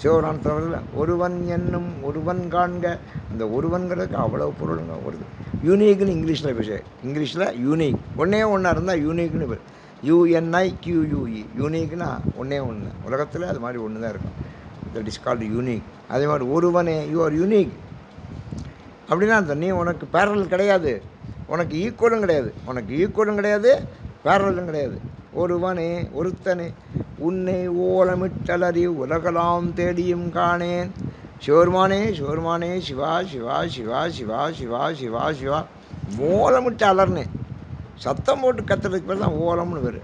சிவரான் தவிர ஒருவன் என்னும் ஒருவன் காண்க. அந்த ஒருவன்கிறதுக்கு அவ்வளோ பொருளுங்க. ஒரு யூனிக்னு இங்கிலீஷில் பேச. இங்கிலீஷில் யூனிக் ஒன்றே ஒன்றா இருந்தால் யூனிக்னு பேர். UNIQUE. யூனிக்னா ஒன்றே ஒன்று. உலகத்தில் அது மாதிரி ஒன்று தான் இருக்கும். That is called unique. அதே மாதிரி ஒருவனே, யூ ஆர் யூனிக் அப்படின்னா அந்த நீ உனக்கு பேரல் கிடையாது, உனக்கு ஈக்குவலும் கிடையாது. உனக்கு ஈக்குவலும் கிடையாது, பேரலும் கிடையாது. ஒருவனே ஒருத்தனே உன்னை ஓலமிட்டலறி உலகலாம் தேடியும் காணேன். சிவருமானே சிவருமானே சிவா சிவா சிவா சிவா சிவா சிவா சிவா. ஓலமிட்டு அலர்னேன். சத்தம் போட்டு கத்துறதுக்கு பேர் தான் ஓலம்னு பேர்.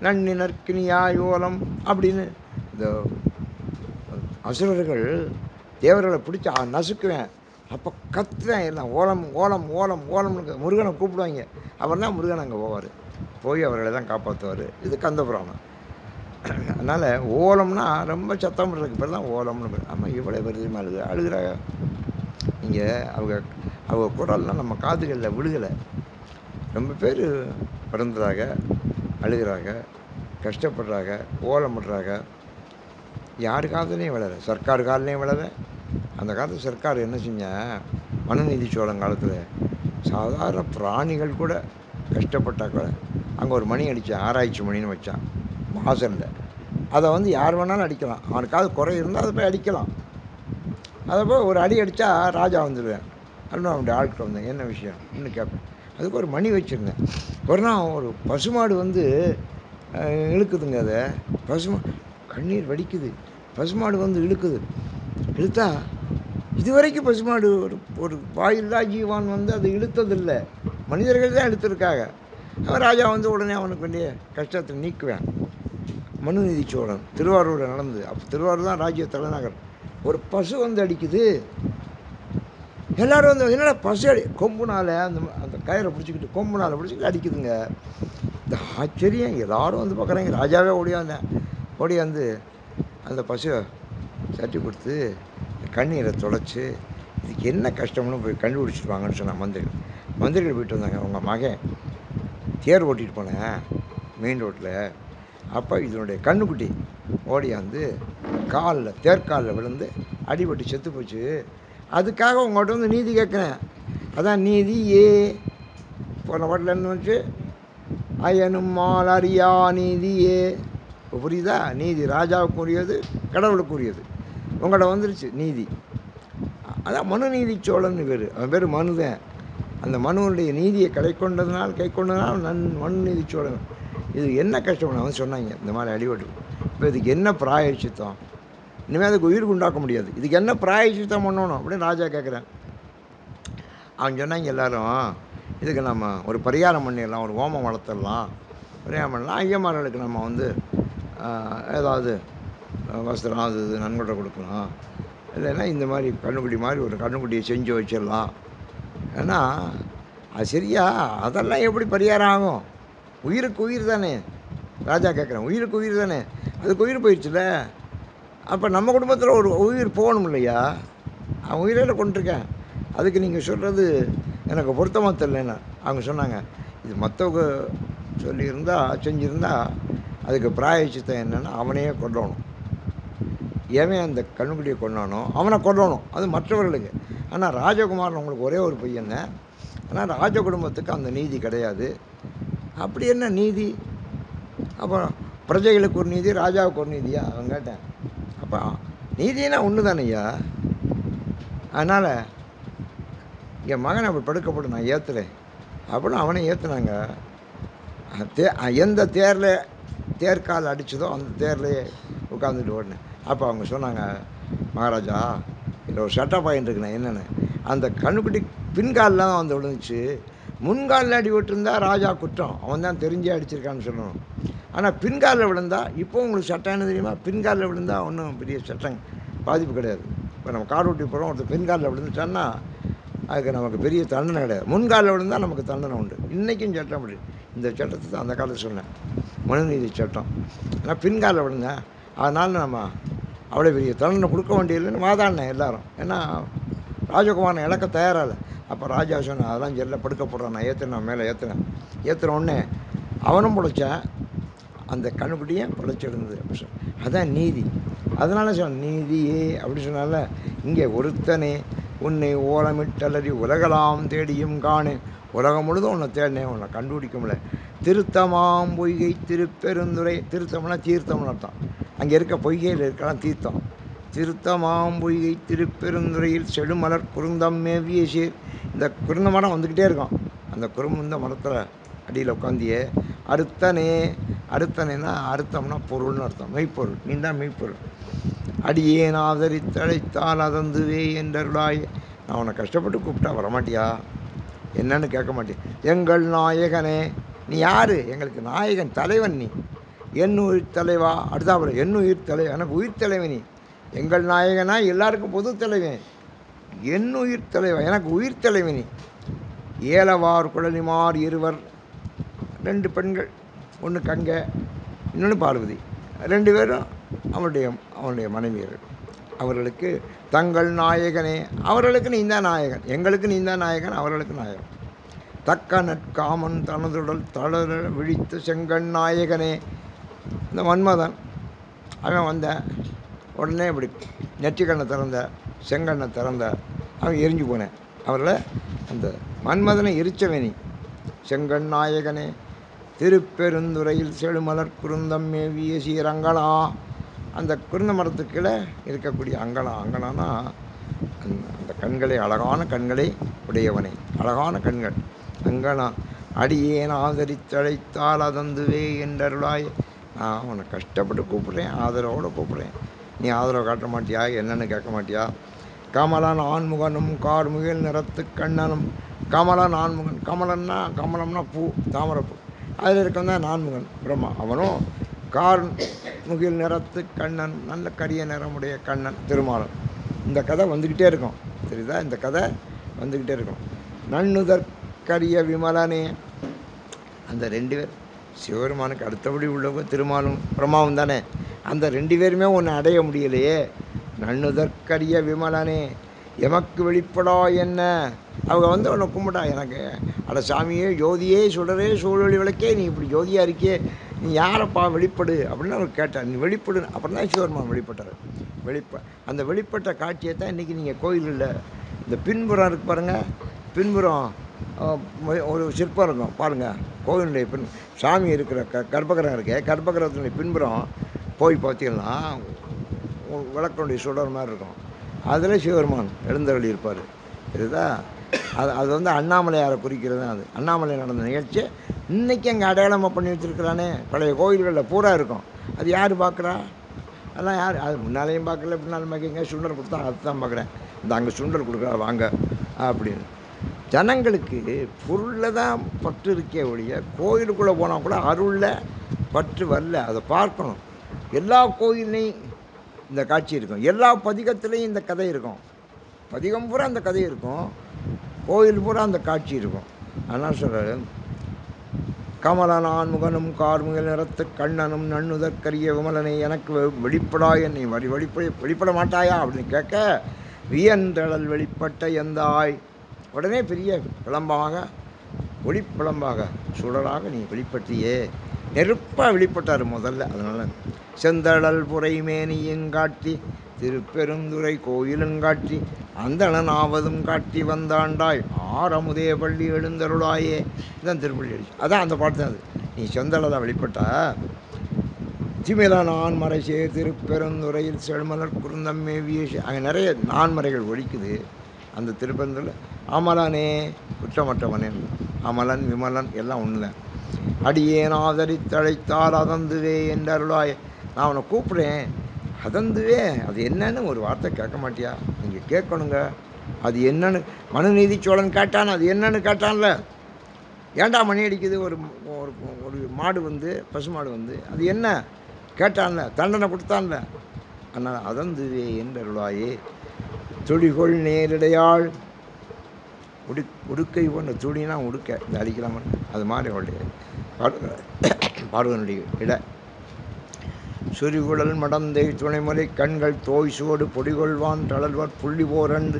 நன்னி நற்கினியாய் ஓலம் அப்படின்னு. இந்த அசுரர்கள் தேவர்களை பிடிச்சி நசுக்குவேன். அப்போ கத்துவேன் எல்லாம். ஓலம் ஓலம் ஓலம் ஓலம்னு முருகனை கூப்பிடுவாங்க. அவர் தான் முருகன் அங்கே போவார், போய் அவர்களை தான் காப்பாற்றுவார். இது கந்தபுராணம். அதனால் ஓலம்னா ரொம்ப சத்தம் போடுறதுக்கு பேர் தான் ஓலம்னு பேர். ஆமாம், இவ்வளோ பெருமா அழுகிறாங்க. இங்கே அவங்க குரல்லாம் நம்ம காதுகளில் விழுகலை. ரொம்ப பேர் பிறந்ததாக அழுகிறாங்க, கஷ்டப்படுறாங்க, ஓலமிடுறாங்க. யார் காதலையும் விழலை, சர்க்கார் காதலையும் விழலை. அந்த காலத்தில் சர்க்கார் என்ன செஞ்சால், மனுநீதி சோழன் காலத்தில் சாதாரண பிராணிகள் கூட கஷ்டப்பட்டா கூட அங்கே ஒரு மணி அடித்தான், ஆராய்ச்சி மணின்னு வச்சான் வாசலில். அதை யார் வேணாலும் அடிக்கலாம். அவனுக்காவது குறை இருந்தால் அதை போய் அடிக்கலாம். அதை போய் ஒரு அடி அடித்தா ராஜா வந்துடுவேன் அப்படின்னு அவனுடைய ஆட்கள் வந்தேன். என்ன விஷயம் இன்னும் கேட்பேன். அதுக்கு ஒரு மணி வச்சுருந்தேன். ஒரு நாள் ஒரு பசுமாடு இழுக்குதுங்க. அதை கண்ணீர் வடிக்குது. பசுமாடு இழுக்குது. இழுத்தா இதுவரைக்கும் பசுமாடு ஒரு வாயில்லா ஜீவான் அதை இழுத்ததில்லை. மனிதர்கள் தான் இழுத்துருக்காங்க. அவன் ராஜா உடனே அவனுக்கு வேண்டிய கஷ்டத்தை நீக்குவேன். மனுநீதி சோழன் திருவாரூரில் நடந்தது. அப்போ திருவாரூர் தான் ராஜ்ய தலைநகர். ஒரு பசு அடிக்குது. எல்லோரும் என்னடா பசு கொம்புனால் அந்த கயிறை பிடிச்சிக்கிட்டு கொம்புனால் பிடிச்சிக்கிட்டு அடிக்குதுங்க. இந்த ஆச்சரியம் எல்லோரும் பார்க்குறாங்க. ராஜாவே ஓடியாந்தேன். ஓடி வந்து அந்த பசுவை சட்டி கொடுத்து கண்ணீரை துடைச்சி இதுக்கு என்ன கஷ்டம்னு போய் கண்டுபிடிச்சிட்டு வாங்கன்னு சொன்னான் மந்திரிகள் போயிட்டு வந்தாங்க. உங்கள் மகன் தேர் ஓட்டிகிட்டு போனேன் மெயின் ரோட்டில், அப்போ இதனுடைய கண்ணுக்குட்டி ஓடியாந்து தேர்காலில் விழுந்து அடிபட்டு செத்து போச்சு. அதுக்காக உங்கள்கிட்ட வந்து நீதி கேட்குறேன். அதான் நீதி போன பாட்டில் என்ன வந்துச்சு? அயனும் மால் அறியா நீதியே. இப்போ புரியுதா? நீதி ராஜாவுக்கு உரியது, கடவுளுக்கு உரியது. உங்கள்கிட்ட வந்துருச்சு நீதி. அதான் மனு நீதி சோழன் பேர். அவன் பேர் மனுதான். அந்த மனுவனுடைய நீதியை கை கொண்டதுனால் மனு நீதி சோழன். இது என்ன கஷ்டம் வந்து சொன்னாங்க. இந்த மாதிரி அடிபட்டு இப்போ இதுக்கு என்ன பிராயச்சித்தம்? இனிமேல் அதுக்கு உயிருக்கு உண்டாக்க முடியாது. இதுக்கு என்ன பிராயச்சித்தம் பண்ணணும் அப்படின்னு ராஜா கேட்குறேன். அவன் சொன்னாங்க எல்லோரும் இதுக்கு நம்ம ஒரு பரிகாரம் பண்ணிடலாம், ஒரு ஹோமம் வளர்த்துடலாம், பரிகாரம் பண்ணலாம். ஐயமார்களுக்கு நம்ம வந்து ஏதாவது வஸ்திரம் அது நன்கொடை கொடுக்கலாம், இல்லைன்னா இந்த மாதிரி கண்ணுக்குட்டி மாதிரி ஒரு கண்ணுக்குட்டியை செஞ்சு வச்சிடலாம். ஏன்னா அது சரியா? அதெல்லாம் எப்படி பரிகாரம் ஆகும்? உயிருக்கு உயிர் தானே. ராஜா கேட்குறேன், உயிருக்கு உயிர் தானே. அதுக்கு உயிர் போயிடுச்சுல. அப்போ நம்ம குடும்பத்தில் ஒரு உயிர் போகணும் இல்லையா? அவன் உயிரில் கொண்டிருக்கேன். அதுக்கு நீங்கள் சொல்கிறது எனக்கு பொருத்தமாக தெரியலன்னு அவங்க சொன்னாங்க. இது மற்றவங்க செஞ்சுருந்தா அதுக்கு பிராயச்சித்தம் என்னென்னா அவனையே கொல்லணும். ஏன் அந்த கண்ணுக்குட்டியை கொண்டானோ அவனை கொல்லணும். அது மற்றவர்களுக்கு. ஆனால் ராஜகுமாரன் உங்களுக்கு ஒரே ஒரு பையன். ஆனால் ராஜ குடும்பத்துக்கு அந்த நீதி கிடையாது. அப்படி என்ன நீதி? அப்புறம் பிரஜைகளுக்கு ஒரு நீதி, ராஜாவுக்கு ஒரு நீதியா? அவன் கேட்டேன். அப்போ நீதினா ஒன்று தானையா? அதனால் என் மகனை அப்படி படுக்கப்படும் நான் ஏற்றுறேன் அப்படின்னு அவனை ஏற்றுனாங்க. எந்த தேர்கால் அடித்ததோ அந்த தேர்லேயே உட்காந்துட்டு ஓடினேன். அப்போ அவங்க சொன்னாங்க, மகாராஜா இதில் ஒரு சட்ட பாயிண்ட் இருக்குண்ணே. என்னென்னு, அந்த கண்ணுக்குட்டி பின்காலில் தான் வந்து விழுந்துச்சு. முன்காலில் அடி விட்டுருந்தா ராஜா குற்றம், அவன் தான் தெரிஞ்சே அடிச்சிருக்கான்னு சொல்லணும். ஆனால் பின்காலில் விழுந்தா, இப்போ உங்களுக்கு சட்டம் என்ன தெரியுமா? பின்காலில் விழுந்தா ஒன்றும் பெரிய சட்டம் பாதிப்பு கிடையாது. இப்போ நம்ம கார் ஓட்டி போகிறோம், ஒருத்தர் பின்காலில் விழுந்துட்டான்னா அதுக்கு நமக்கு பெரிய தண்டனை கிடையாது. முன்காலில் விழுந்தால் நமக்கு தண்டனை உண்டு. இன்றைக்கும் சட்டம் அப்படி. இந்த சட்டத்தை தான் அந்த காலத்தில் சொன்னேன், மனுநீதி சட்டம். ஆனால் பின்காலில் விழுந்தேன், அதனால் நம்ம அவ்வளோ பெரிய தண்டனை கொடுக்க வேண்டியதில்லைன்னு வாதாடினேன் எல்லாரும். ஏன்னா ராஜகுமாரனை இழக்க தயாராக. அப்போ ராஜா சொன்னேன், அதெல்லாம் ஜெல்ல படுக்க போடுறான். நான் ஏற்றுனேன், மேலே ஏற்றுன உடனே அவனும் பிழைச்சான், அந்த கண்ணுக்குட்டியும் பிழைச்சிருந்தது. அப்படி சொன்ன அதான் நீதி. அதனால சொன்ன நீதியே அப்படி சொன்னால. இங்கே ஒருத்தனே உன்னை ஓலமிட்டலறி உலகலாம் தேடியும் காணேன். உலகம் முழுதும் உன்னை தேடினேன், உன்னை கண்டுபிடிக்க முடியல. திருத்தமாம் பொய்கை திருப்பெருந்துறை. திருத்தம்னா தீர்த்தம்னு அர்த்தம். அங்கே இருக்க பொய்கையில் இருக்கலாம் தீர்த்தம். திருத்தமாம் பொய்கை திருப்பெருந்துறையில் செடுமலர் குருந்தம் மேவிய சீர். இந்த குருந்த மரம் வந்துக்கிட்டே இருக்கும். அந்த குறுமுந்த மரத்தில் அடியில் உட்காந்தியே அறுத்தனேன்னா அறுத்தம்னா பொருள்னு அர்த்தம், மெய்ப்பொருள். நீ தான் மெய்ப்பொருள். அடியேன் ஆதரித்தழைத்தால் அதந்துவே என்றருளாய். நான் உன்னை கஷ்டப்பட்டு கூப்பிட்டா வரமாட்டியா? என்னன்னு கேட்க மாட்டேன். எங்கள் நாயகனே, நீ யார்? எங்களுக்கு நாயகன், தலைவன் நீ. என் உயிர் தலைவா. அடுத்தாப்புல என் உயிர் தலைவன், எனக்கு உயிர் தலைவன் நீ. எங்கள் நாயகனா எல்லாருக்கும் பொது தலைவன். என் உயிர் தலைவன், எனக்கு உயிர் தலைவன் நீ. ஏலவார் குழலிமார் இருவர், 2 பெண்கள், ஒன்று கங்கை, இன்னொன்று பார்வதி. 2 பேரும் அவனுடைய மனைவியர்கள். அவர்களுக்கு தங்கள் நாயகனே, அவர்களுக்கு நீ தான் நாயகன், எங்களுக்கு நீ தான் நாயகன், அவர்களுக்கு நாயகன். தக்க நற்காமன் தனதுடல் தளர விழித்த செங்கண் நாயகனே. இந்த மன்மதன் அவன் வந்த உடனே இப்படி நெற்றிக்கண்ணை திறந்த, செங்கண்ணை திறந்த, அவன் எரிஞ்சு போனேன். அவர்களை அந்த மன்மதனை எரிச்சவனி. செங்கண் நாயகனே, திருப்பெருந்துறையில் செழுமலர் குருந்தம் மேவிய சீரங்கனா. அந்த குருந்த மரத்துக்குள்ள இருக்கக்கூடிய அங்கனானா அந்த கண்களை, அழகான கண்களை உடையவனே, அழகான கண்கள். அங்கனா அடியேன் ஆதரித்தழைத்தால் அதந்துவே என்றருளாய். நான் உன்னை கஷ்டப்பட்டு கூப்பிட்றேன், ஆதரவோடு கூப்பிட்றேன். நீ ஆதரவு காட்ட மாட்டியா? என்னன்னு கேட்க மாட்டியா? கமலன் ஆண்முகனும் கார்முகில் நிறத்து கண்ணனும். கமலன் ஆண்முகன், கமலம்னா பூ, தாமரைப்பூ. அதில் இருக்கந்தான் நான்முகன் பிரம்மா. அவனும் கார்முகில் நிறத்து கண்ணன், நல்ல கரிய நிறமுடைய கண்ணன் திருமாலன். இந்த கதை வந்துக்கிட்டே இருக்கும், தெரியுதா? இந்த கதை வந்துக்கிட்டே இருக்கும். நன்னுதற்கரிய விமலனே. அந்த 2 பேர் சிவபெருமானுக்கு அடுத்தபடி உள்ளவங்க திருமாலும் பிரம்மாவும் தானே. அந்த 2 பேருமே ஒன்று அடைய முடியலையே. நன்னுதற்கரிய விமலனே எமக்கு வெளிப்படா என்ன. அவங்க வந்து உன்னை கும்பிட்டா எனக்கு, அட சாமியே ஜோதியே சுடரே சூழொளி விளக்கே, நீ இப்படி ஜோதியாக இருக்கியே, நீ யாரப்பா வெளிப்படு அப்படின்னு அவர் கேட்டார். நீ வெளிப்படு. அப்புறம் தான் சிவபெருமான் வெளிப்பட்டார். அந்த வெளிப்பட்ட காட்சியை தான் இன்றைக்கி நீங்கள் கோயிலில் இந்த பின்புறம் இருக்கு பாருங்கள். பின்புறம் ஒரு சிற்பம் இருக்கும் பாருங்கள். கோயிலுடைய சாமி இருக்கிற கர்ப்பகிரகம் இருக்கே, கர்ப்பகிரகத்தினுடைய பின்புறம் போய் பார்த்தீங்கன்னா விளக்கனுடைய சுடர் மாதிரி இருக்கும். அதில் சிவபெருமான் எழுந்தருளி இருப்பார். சரிதா? அது வந்து அண்ணாமலையாரை குறிக்கிறது தான். அது அண்ணாமலை நடந்த நிகழ்ச்சி இன்றைக்கி அங்கே அடையாளமாக பண்ணி வச்சுருக்கிறானே. பழைய கோயில்களில் பூரா இருக்கும். அது யார் பார்க்குறா? அதெல்லாம் யார்? அது முன்னாலேயும் பார்க்கல, பின்னாலும் பார்க்குங்க. சுண்டல் கொடுத்தா அதுதான் பார்க்குறேன். இந்த அங்கே சுண்டல் கொடுக்குறா வாங்க அப்படின்னு. ஜனங்களுக்கு பொருளில் தான் பற்று இருக்கே ஒழிய கோயிலுக்குள்ளே போனால் கூட அருளில் பற்று வரல. அதை பார்க்கணும். எல்லா கோயில்லையும் இந்த காட்சி இருக்கும். எல்லா பதிகத்துலேயும் இந்த கதை இருக்கும். பதிகம் பூரா அந்த கதை இருக்கும். கோயில் பூரா அந்த காட்சி இருக்கும். அதனால் சொல்கிறாரு, கமலனான் முகனும் கார்முகில் நிறத்து கண்ணனும் நன்னுதற்கரிய விமலனை எனக்கு வெளிப்படா என்னை வெளிப்பட மாட்டாயா அப்படின்னு கேட்க, வியன்றழல் வெளிப்பட்ட எந்தாய். உடனே பெரிய பிளம்பாக ஒளிப்பிளம்பாக சுடராக நீ வெளிப்பட்டியே. நெருப்பாக வெளிப்பட்டார் முதல்ல. அதனால் செந்தழல் புரைமேனியும் காட்டி திருப்பெருந்துறை கோயிலும் காட்டி அந்தணனாவதும் காட்டி வந்தாண்டாய் ஆரமுதே பள்ளி எழுந்தருளாயே. இதுதான் திருப்பள்ளி அடிச்சு. அதான் அந்த பாட்டு தான் அது. நீ செந்தழலாக வெளிப்பட்டா. திமில நான்மறை சேர் திருப்பெருந்துறையில் செழுமலர் குருந்தம் மேவிய. அங்கே நிறைய நான்மறைகள் ஒழிக்குது அந்த திருப்பெருந்துறையில். அமலனே குற்றமற்றவனே, அமலன் விமலன் எல்லாம் ஒன்று. அடியேன் ஆதரித்தழைத்தால் அதந்துவே என்றருளாய். நான் அவனை கூப்பிட்றேன், அதந்துவே. அது என்னன்னு ஒரு வார்த்தை கேட்க மாட்டியா? நீங்கள் கேட்கணுங்க. அது என்னன்னு மனுநீதி சோழன் கேட்டான். அது என்னன்னு கேட்டான்ல. ஏண்டா மணி அடிக்குது? ஒரு மாடு வந்து, பசுமாடு வந்து, அது என்ன கேட்டான்ல, தண்டனை கொடுத்தான்ல. ஆனால் அதந்துவே என்றருளாயே. துடிகொள் நேரிடையாள் உடுக்கை போன்ற துடினா உடுக்க இந்த அடிக்கலாம அது மாதிரி அவளுடைய பார்வனுடைய இட. சுரிகுழல் மடந்தை துணைமலை கண்கள் தோய் சோடு பொடிகொள்வான் தளல்வர் புள்ளி போரண்டு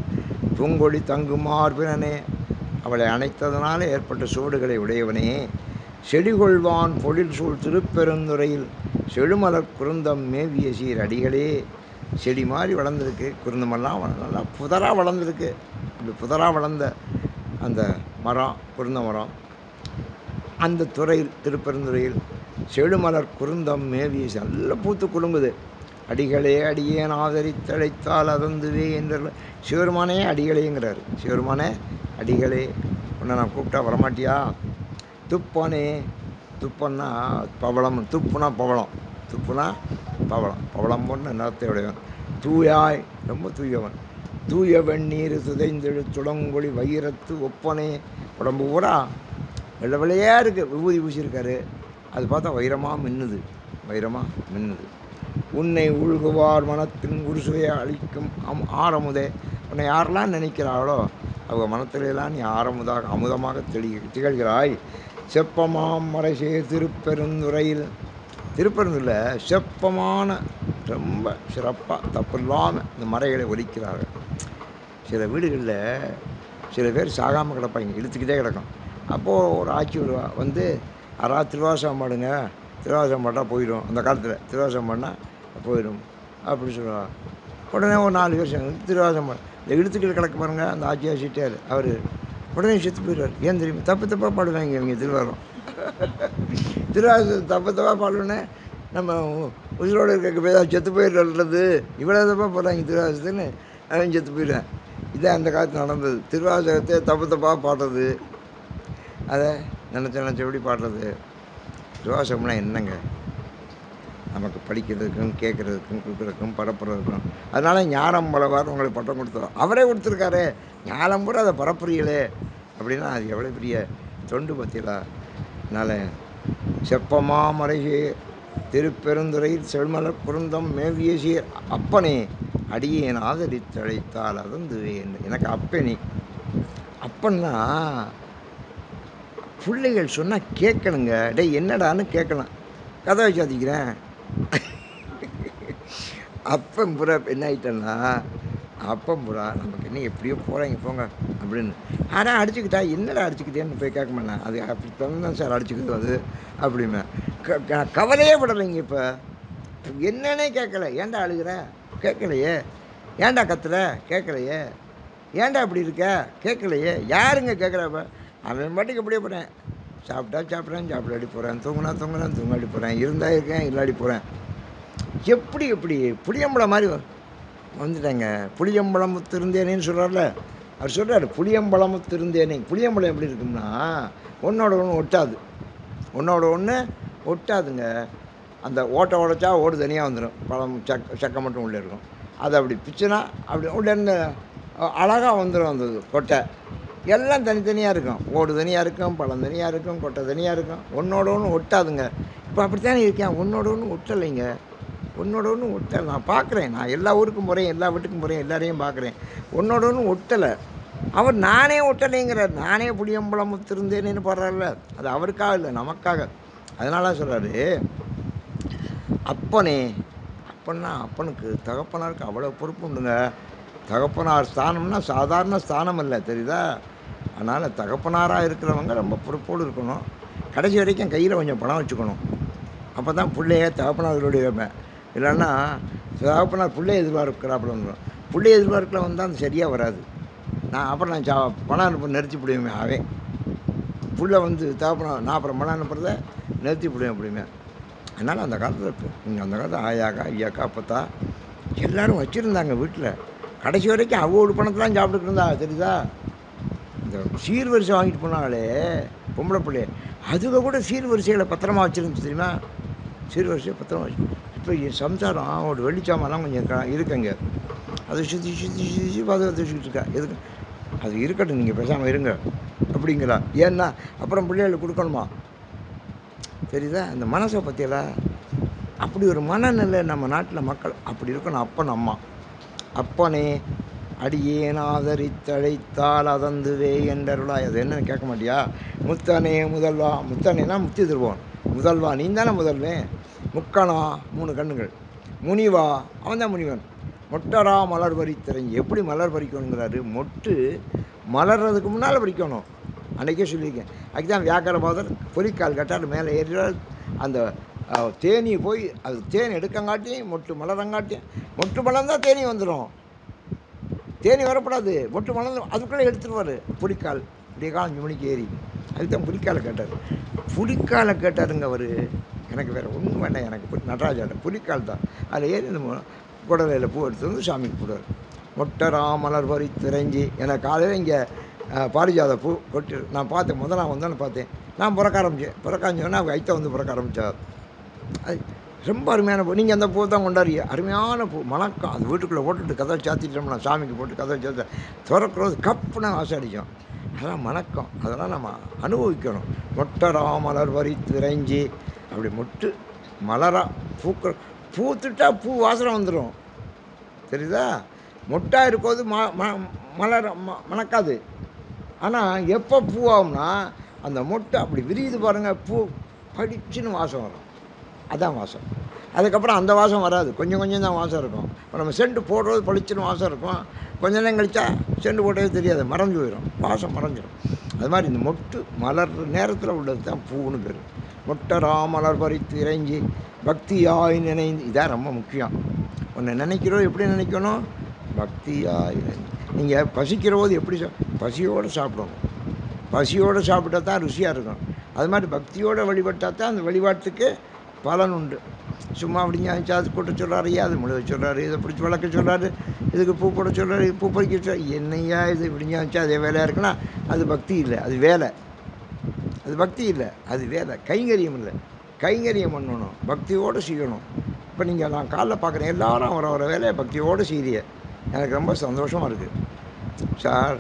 பூங்கொடி தங்குமார்பினனே. அவளை அணைத்ததனால ஏற்பட்ட சோடுகளை உடையவனே. செடிகொள்வான் பொழில் சூழ் திருப்பெருந்துறையில் செழுமலர் குருந்தம் மேவிய சீர் அடிகளே. செடி மாதிரி வளர்ந்துருக்கு, குருந்தமெல்லாம் நல்லா புதராக வளர்ந்துருக்கு. அப்படி புதராக வளர்ந்த அந்த மரம், குருந்த மரம், அந்த துறையில் திருப்பெருந்துறையில் செழுமலர் குருந்தம் மேவிய நல்ல பூத்து குலுங்குது. அடிகளே அடியேன் ஆதரித்தழைத்தால் அதந்துவே என்ற சிவருமானே அடிகளேங்கிறார். சிவருமானே அடிகளே, உன்னை நான் கூப்பிட்டா வரமாட்டியா? துப்பனே, துப்பன்னா பவளம், துப்புனா பவளம், துப்புனா பவளம், பவளம் போன்ற நிறத்தை உடையவன். தூயாய், ரொம்ப தூயவன். தூய வெந்நீர் துதைந்தெழு துளங்கொழி வைரத்து ஒப்பனே. உடம்பு பூரா வெள்ளை வெள்ளையாக இருக்குது, விபூதி பூசியிருக்காரு. அது பார்த்தா வைரமாக மின்னுது, வைரமாக மின்னுது. உன்னை உள்குவார் மனத்தின் உருசுவையை அளிக்கும் ஆரமுதே. உன்னை யாரெல்லாம் நினைக்கிறாளோ அவங்க மனத்திலெல்லாம் நீ அமுதமாக திகழ்கிறாய். செப்பமாம் மறைசே திருப்பெருந்துறையில். திருப்பெருந்துறையில் செப்பமான ரொம்ப சிறப்பாக தப்பு இல்லாமல் இந்த மறைகளை ஒலிக்கிறார்கள். சில வீடுகளில் சில பேர் சாகாமல் கிடப்பாங்க, இழுத்துக்கிட்டே கிடக்கும். அப்போது ஒரு ஆட்சி விடுவா வந்து, யாராவது திருவாசகம் பாடுங்க, திருவாசகம் பாட்டால் போயிடும். அந்த காலத்தில் திருவாசகம் பாடினா போயிடும் அப்படி சொல்லுவா. உடனே ஒரு 4 பேர் சேர்ந்து திருவாசகம் பாடு. இந்த இழுத்துக்கிட்டு கிடக்க பாருங்க, அந்த ஆட்சியாக சீட்டார் அவர் உடனே செத்து போயிடுவார். ஏன் தெரியுமா? தப்பாக பாடுவாங்க இவங்க திருவாரம். திருவாசம் தப்பாக பாடுவோன்னே நம்ம உயிரோடு இருக்க போய் செத்து போயிடுறது, இவ்வளோ தப்பாக போடுறாங்க திருவாசகத்துன்னு அவன் செத்து போயிடுவேன். இதான் அந்த காலத்தில் நடந்தது. திருவாசகத்தை தப்பாக பாடுறது, அதை நினச்சபடி பாடுறது. திருவாசகம்னா என்னங்க? நமக்கு படிக்கிறதுக்கும் கேட்குறதுக்கும் கொடுக்குறதுக்கும் பரப்புறதுக்கும். அதனால் ஞானம் வளவார் உங்களுக்கு பட்டம் கொடுத்தோம். அவரே கொடுத்துருக்காரு. ஞானம் கூட அதை பரப்புறீங்களே அப்படின்னா அது எவ்வளோ பெரிய தொண்டு பற்றியலா. அதனால் செப்பமா மறைசே திருப்பெருந்துறையில் செழுமலர் குருந்தம் மேவிய சீர் அப்பனே அடியேன் ஆதரித்தழைத்தால் அதந்துவே. எனக்கு அப்பனே. அப்பன்னா பிள்ளைகள் சொன்னால் கேட்கணுங்க. டே என்னடான்னு கேட்கலாம். கதை சாதிக்கிறேன் அப்பம் பூரா என்ன ஆகிட்டேன்னா, அப்பம் பூரா நமக்கு என்ன எப்படியோ போகிறீங்க போங்க அப்படின்னு. ஆனால் அடிச்சுக்கிட்டா என்னடா அடிச்சுக்கிட்டேன்னு போய் கேட்க மாட்டேன். அது அப்படி தான் சார் அடிச்சுக்குது அது அப்படிம்பேன். கவலையே படலைங்க இப்போ. என்னன்னே கேட்கல. ஏன்டா அழுகுற? கேட்கலையே. ஏன்டா கத்துற? கேட்கலையே. ஏன்டா இப்படி இருக்க? கேட்கலையே. யாருங்க கேட்குறா இப்போ? அவன் பாட்டுக்கு எப்படியே போகிறேன். சாப்பிட்டா சாப்பிட்றேன், சாப்பிடாடி போகிறேன். தூங்குனா தூங்குறேன், தூங்காடி போகிறேன். இருந்தா இருக்கேன், இல்லாடி போகிறேன். எப்படி புளியம்பழம் மாதிரி வந்துட்டேங்க. புளியம்பழமுத்து இருந்தேனேன்னு சொல்கிறார்ல, அவர் சொல்கிறார் புளியம்பழமுத்து இருந்தேனே. புளியம்பழம் எப்படி இருக்கும்னா ஒன்றோட ஒன்று ஒட்டாது. ஒன்றோட ஒன்று ஒட்டாதுங்க. அந்த ஓட்டை உடைச்சா ஓடு தனியாக வந்துடும். பழம் சக்கை மட்டும் உள்ளே இருக்கும். அதை அப்படி பிச்சுனா அப்படி உள்ளேருந்து அழகாக வந்துடும். அந்த கொட்டை எல்லாம் தனித்தனியாக இருக்கும். ஓடு தனியாக இருக்கும், பழம் தனியாக இருக்கும், கொட்டை தனியாக இருக்கும். ஒன்றோட ஒன்று ஒட்டாதுங்க. இப்போ அப்படித்தானே இருக்கேன். ஒன்றோட ஒன்று ஒட்டலைங்க. ஒன்றோட ஒன்று ஒட்டலை. நான் பார்க்குறேன். நான் எல்லா ஊருக்கும் போகிறேன், எல்லா வீட்டுக்கும் போகிறேன், எல்லாரையும் பார்க்குறேன். ஒன்றோட ஒன்று ஒட்டலை. அவர் நானே ஒட்டலைங்கிறார். நானே புளியம்பழம் முத்திருந்தேன்னு பாடுறாருல, அது அவருக்காக இல்லை, நமக்காக. அதனால சொல்கிறாரு, அப்பனே. அப்பன்னா அப்பனுக்கு தகப்பனாருக்கு அவ்வளோ பொறுப்பு உண்டுங்க. தகப்பனார் ஸ்தானம்னா சாதாரண ஸ்தானம் இல்லை, தெரியுதா? அதனால் தகப்பனாராக இருக்கிறவங்க ரொம்ப பொறுப்போடு இருக்கணும். கடைசி வரைக்கும் கையில் கொஞ்சம் பணம் வச்சுக்கணும். அப்போ தான் பிள்ளைய தகப்பனார்களுடைய வைப்பேன். இல்லைன்னா தகப்பனார் பிள்ளைய எதிர்பார்க்கிறாப்புல வந்துடும். பிள்ளைய எதிர்பார்க்கல வந்தால் அது சரியாக வராது. அப்புறம் நான் பணம் அனுப்ப நிறுத்தி விடுவேன். அவன் புள்ள வந்து தகப்பனார் நான் அப்புறம் பணம் அனுப்புறத நிறுத்தி விடுவேன் அப்படிமே. அதனால் அந்த காலத்தில் இருக்குது. நீங்கள் அந்த காலத்தில் ஆயாக்கா ஐயாக்கா அப்பத்தா எல்லோரும் வச்சுருந்தாங்க வீட்டில். கடைசி வரைக்கும் அவ்வளோ பணத்தெலாம் சாப்பிட்டுட்டு இருந்தா, தெரியுதா? இந்த சீர்வரிசை வாங்கிட்டு போனாலே பொம்பளை பிள்ளைய, அதுக கூட சீர்வரிசைகளை பத்திரமா வச்சுருந்துச்சு, தெரியுமா? சீர்வரிசையை பத்திரமா வச்சு. இப்போ என் சம்சாரம் ஒரு வெளிச்சாமெல்லாம் கொஞ்சம் இருக்குங்க. அதை சுற்றி சுற்றி சுற்றி பாதுகாத்து வச்சுக்கிட்டு இருக்கா. எதுக்கு? அது இருக்கட்டும், நீங்கள் பேசாமல் இருங்க அப்படிங்களா? ஏன்னா அப்புறம் பிள்ளைகளுக்கு கொடுக்கணுமா, தெரியுதா? அந்த மனசை பற்றியெல்லாம் அப்படி ஒரு மனநிலை நம்ம நாட்டில் மக்கள் அப்படி இருக்கணும். அப்பன் அம்மா. அப்பனே அடியேன் ஆதரித்தழைத்தால் அதந்துவே என்றருளா. அது என்னன்னு கேட்க மாட்டியா? முத்தனே முதல்வா. முத்தனேனா முத்தி தருவான். முதல்வா நீ தானே முதல்வன். முக்கணா 3 கண்ணுகள். முனிவா அவன் தான் முனிவன். மொட்டரா மலர் பறித்தரஞ்சி. எப்படி மலர் பறிக்கணுங்கிறாரு? மொட்டு மலர்றதுக்கு முன்னால் பறிக்கணும். அன்றைக்கே சொல்லியிருக்கேன். அதுதான் வியாக்கரபாதர் பொறிக்கால் கட்டால் மேலே ஏறினால் அந்த தேனி போய் அது தேன் எடுக்கங்காட்டியும் மொட்டு மலரங்காட்டியும் மொட்டு மலர்ந்தால் தேனி வந்துடும். தேனி வரப்படாது. மொட்டு மலர்ந்து அதுக்குள்ளே எடுத்துருவார் புலிக்கால். இப்படியே காலம் 5 மணிக்கு ஏறி. அதுதான் புலிக்காலை கேட்டார். புலிக்காலை கேட்டாருங்க அவர். எனக்கு வேறு ஒன்றும் வேண்டாம். எனக்கு நடராஜாட்ட புலிக்கால் தான். அதில் ஏறி நம்ம குடலையில் பூ எடுத்து வந்து சாமிக்கு போடுவார். மொட்டரா மலர் பறித்தரஞ்சி. எனக்கு காலையில் இங்கே பாரிஜாத பூ கொட்டு நான் பார்த்தேன். முதல்ல நான் வந்தாலும் பார்த்தேன். நான் பிறக்க ஆரம்பித்தேன். பிறக்காஞ்சோன்னா அவங்க ஐத்த வந்து பிறக்க ஆரம்பித்தார். அது ரொம்ப அருமையான பூ. நீங்கள் அந்த பூ தான் கொண்டாடுறீங்க. அருமையான பூ, மணக்கம். அது வீட்டுக்குள்ளே போட்டுட்டு கதவை சாத்திட்டோம்னா, சாமிக்கு போட்டு கதவை சாத்த திறக்கிறது கப்புன்னு ஆசை அடிக்கும். அதெல்லாம் மணக்கம். அதெல்லாம் நம்ம அனுபவிக்கணும். மொட்டரா மலர் பறித்தரஞ்சி. அப்படி மொட்டு மலராக பூத்துட்டா பூ வாசனை வந்துடும், தெரியுதா? மொட்டாக இருக்கும்போது மலர் மணக்காது. ஆனால் எப்போ பூவாகும்னா அந்த மொட்டை அப்படி விரியுது பாருங்கள், பூ படிச்சுன்னு வாசம் வரும். அதான் வாசம். அதுக்கப்புறம் அந்த வாசம் வராது. கொஞ்சம் கொஞ்சம் தான் வாசம் இருக்கும். இப்போ நம்ம செண்டு போடுறது பளிச்சுன்னு வாசம் இருக்கும். கொஞ்ச நேரம் கழிச்சா செண்டு போட்டதே தெரியாது, மறைஞ்சு போயிடும், வாசம் மறைஞ்சிடும். அது மாதிரி இந்த மொட்டு மலர் நேரத்தில் உள்ளது தான் பூன்னு பேர். மொட்டரா மலர் பறித்து இறைஞ்சி பக்தியாய் நினைந்து. இதான் ரொம்ப முக்கியம். ஒன்று நினைக்கிறோம், எப்படி நினைக்கணும்? பக்தியாய் நினைந்து. நீங்கள் பசிக்கிற போது எப்படி பசியோடு சாப்பிடணும். பசியோடு சாப்பிட்டா தான் ருசியாக இருக்கும். அது மாதிரி பக்தியோடு வழிபட்டால் தான் அந்த வழிபாட்டுக்கு பலன் உண்டு. சும்மா அப்படிங்க அது கொட்ட சொல்கிறாரு, அது முழுக சொல்கிறாரு, இதை பிடிச்சி வளர்க்க சொல்கிறாரு, இதுக்கு பூ போட சொல்கிறாரு, பூ பறிக்க சொல்கிறார். என்னையா இது இப்படிங்க வச்சா அதே வேலையாக இருக்குன்னா அது பக்தி இல்லை, அது வேலை. அது பக்தி இல்லை, அது வேலை. கைங்கரியம் இல்லை. கைங்கரியம் பண்ணணும், பக்தியோடு செய்யணும். இப்போ நீங்கள் நான் காலைல பார்க்குறேன், எல்லோரும் அவரை வேலையை பக்தியோடு செய்கிறிய. எனக்கு ரொம்ப சந்தோஷமாக இருக்குது. சார்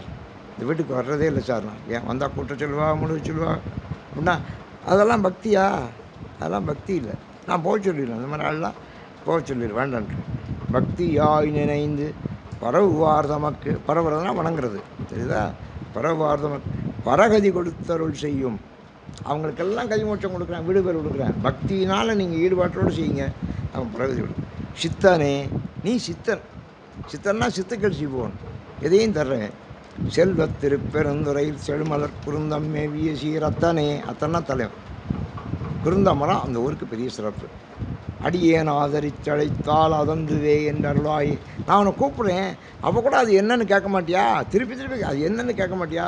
இந்த வீட்டுக்கு வர்றதே இல்லை சார். நான் ஏன் வந்தால் கூட்ட சொல்லுவா, முழுக சொல்லுவா அப்படின்னா அதெல்லாம் பக்தியா? அதெல்லாம் பக்தி இல்லை. நான் போக சொல்லிடுவேன். அந்த மாதிரி ஆள்லாம் போக சொல்லிடுவேன், வேண்டான்ட்டு. பக்தியாய் நினைந்து பரவுவார் தமக்கு. பரவுறதுனா வணங்குறது, தெரியுதா? பரவுவார் தமக்கு பரகதி கொடுத்தருள் செய்யும். அவங்களுக்கெல்லாம் கதிமோட்சம் கொடுக்குறேன், வீடு பேர் கொடுக்குறேன். பக்தியினால் நீங்கள் ஈடுபாட்டோடு செய்யுங்க, அவன் பரகதி கொடுக்கும். சித்தனே நீ சித்தன். சித்தன்னா சித்துக்கள் சிவோன். எதையும் தர்றேன். செல்வத் திருப்பெருந்துறையில் செழுமலர் குருந்தம் மேவிய சீரத்தனே. அத்தன்னா தலைவன். குருந்தமரம் அந்த ஊருக்கு பெரிய சிறப்பு. அடியேன் ஆதரித்தழைத்தால் அதந்துவே என்று அருளாய். நான் அவனை கூப்பிட்றேன், அப்போ கூட அது என்னன்னு கேட்க மாட்டியா? திருப்பி திருப்பி அது என்னன்னு கேட்க மாட்டியா?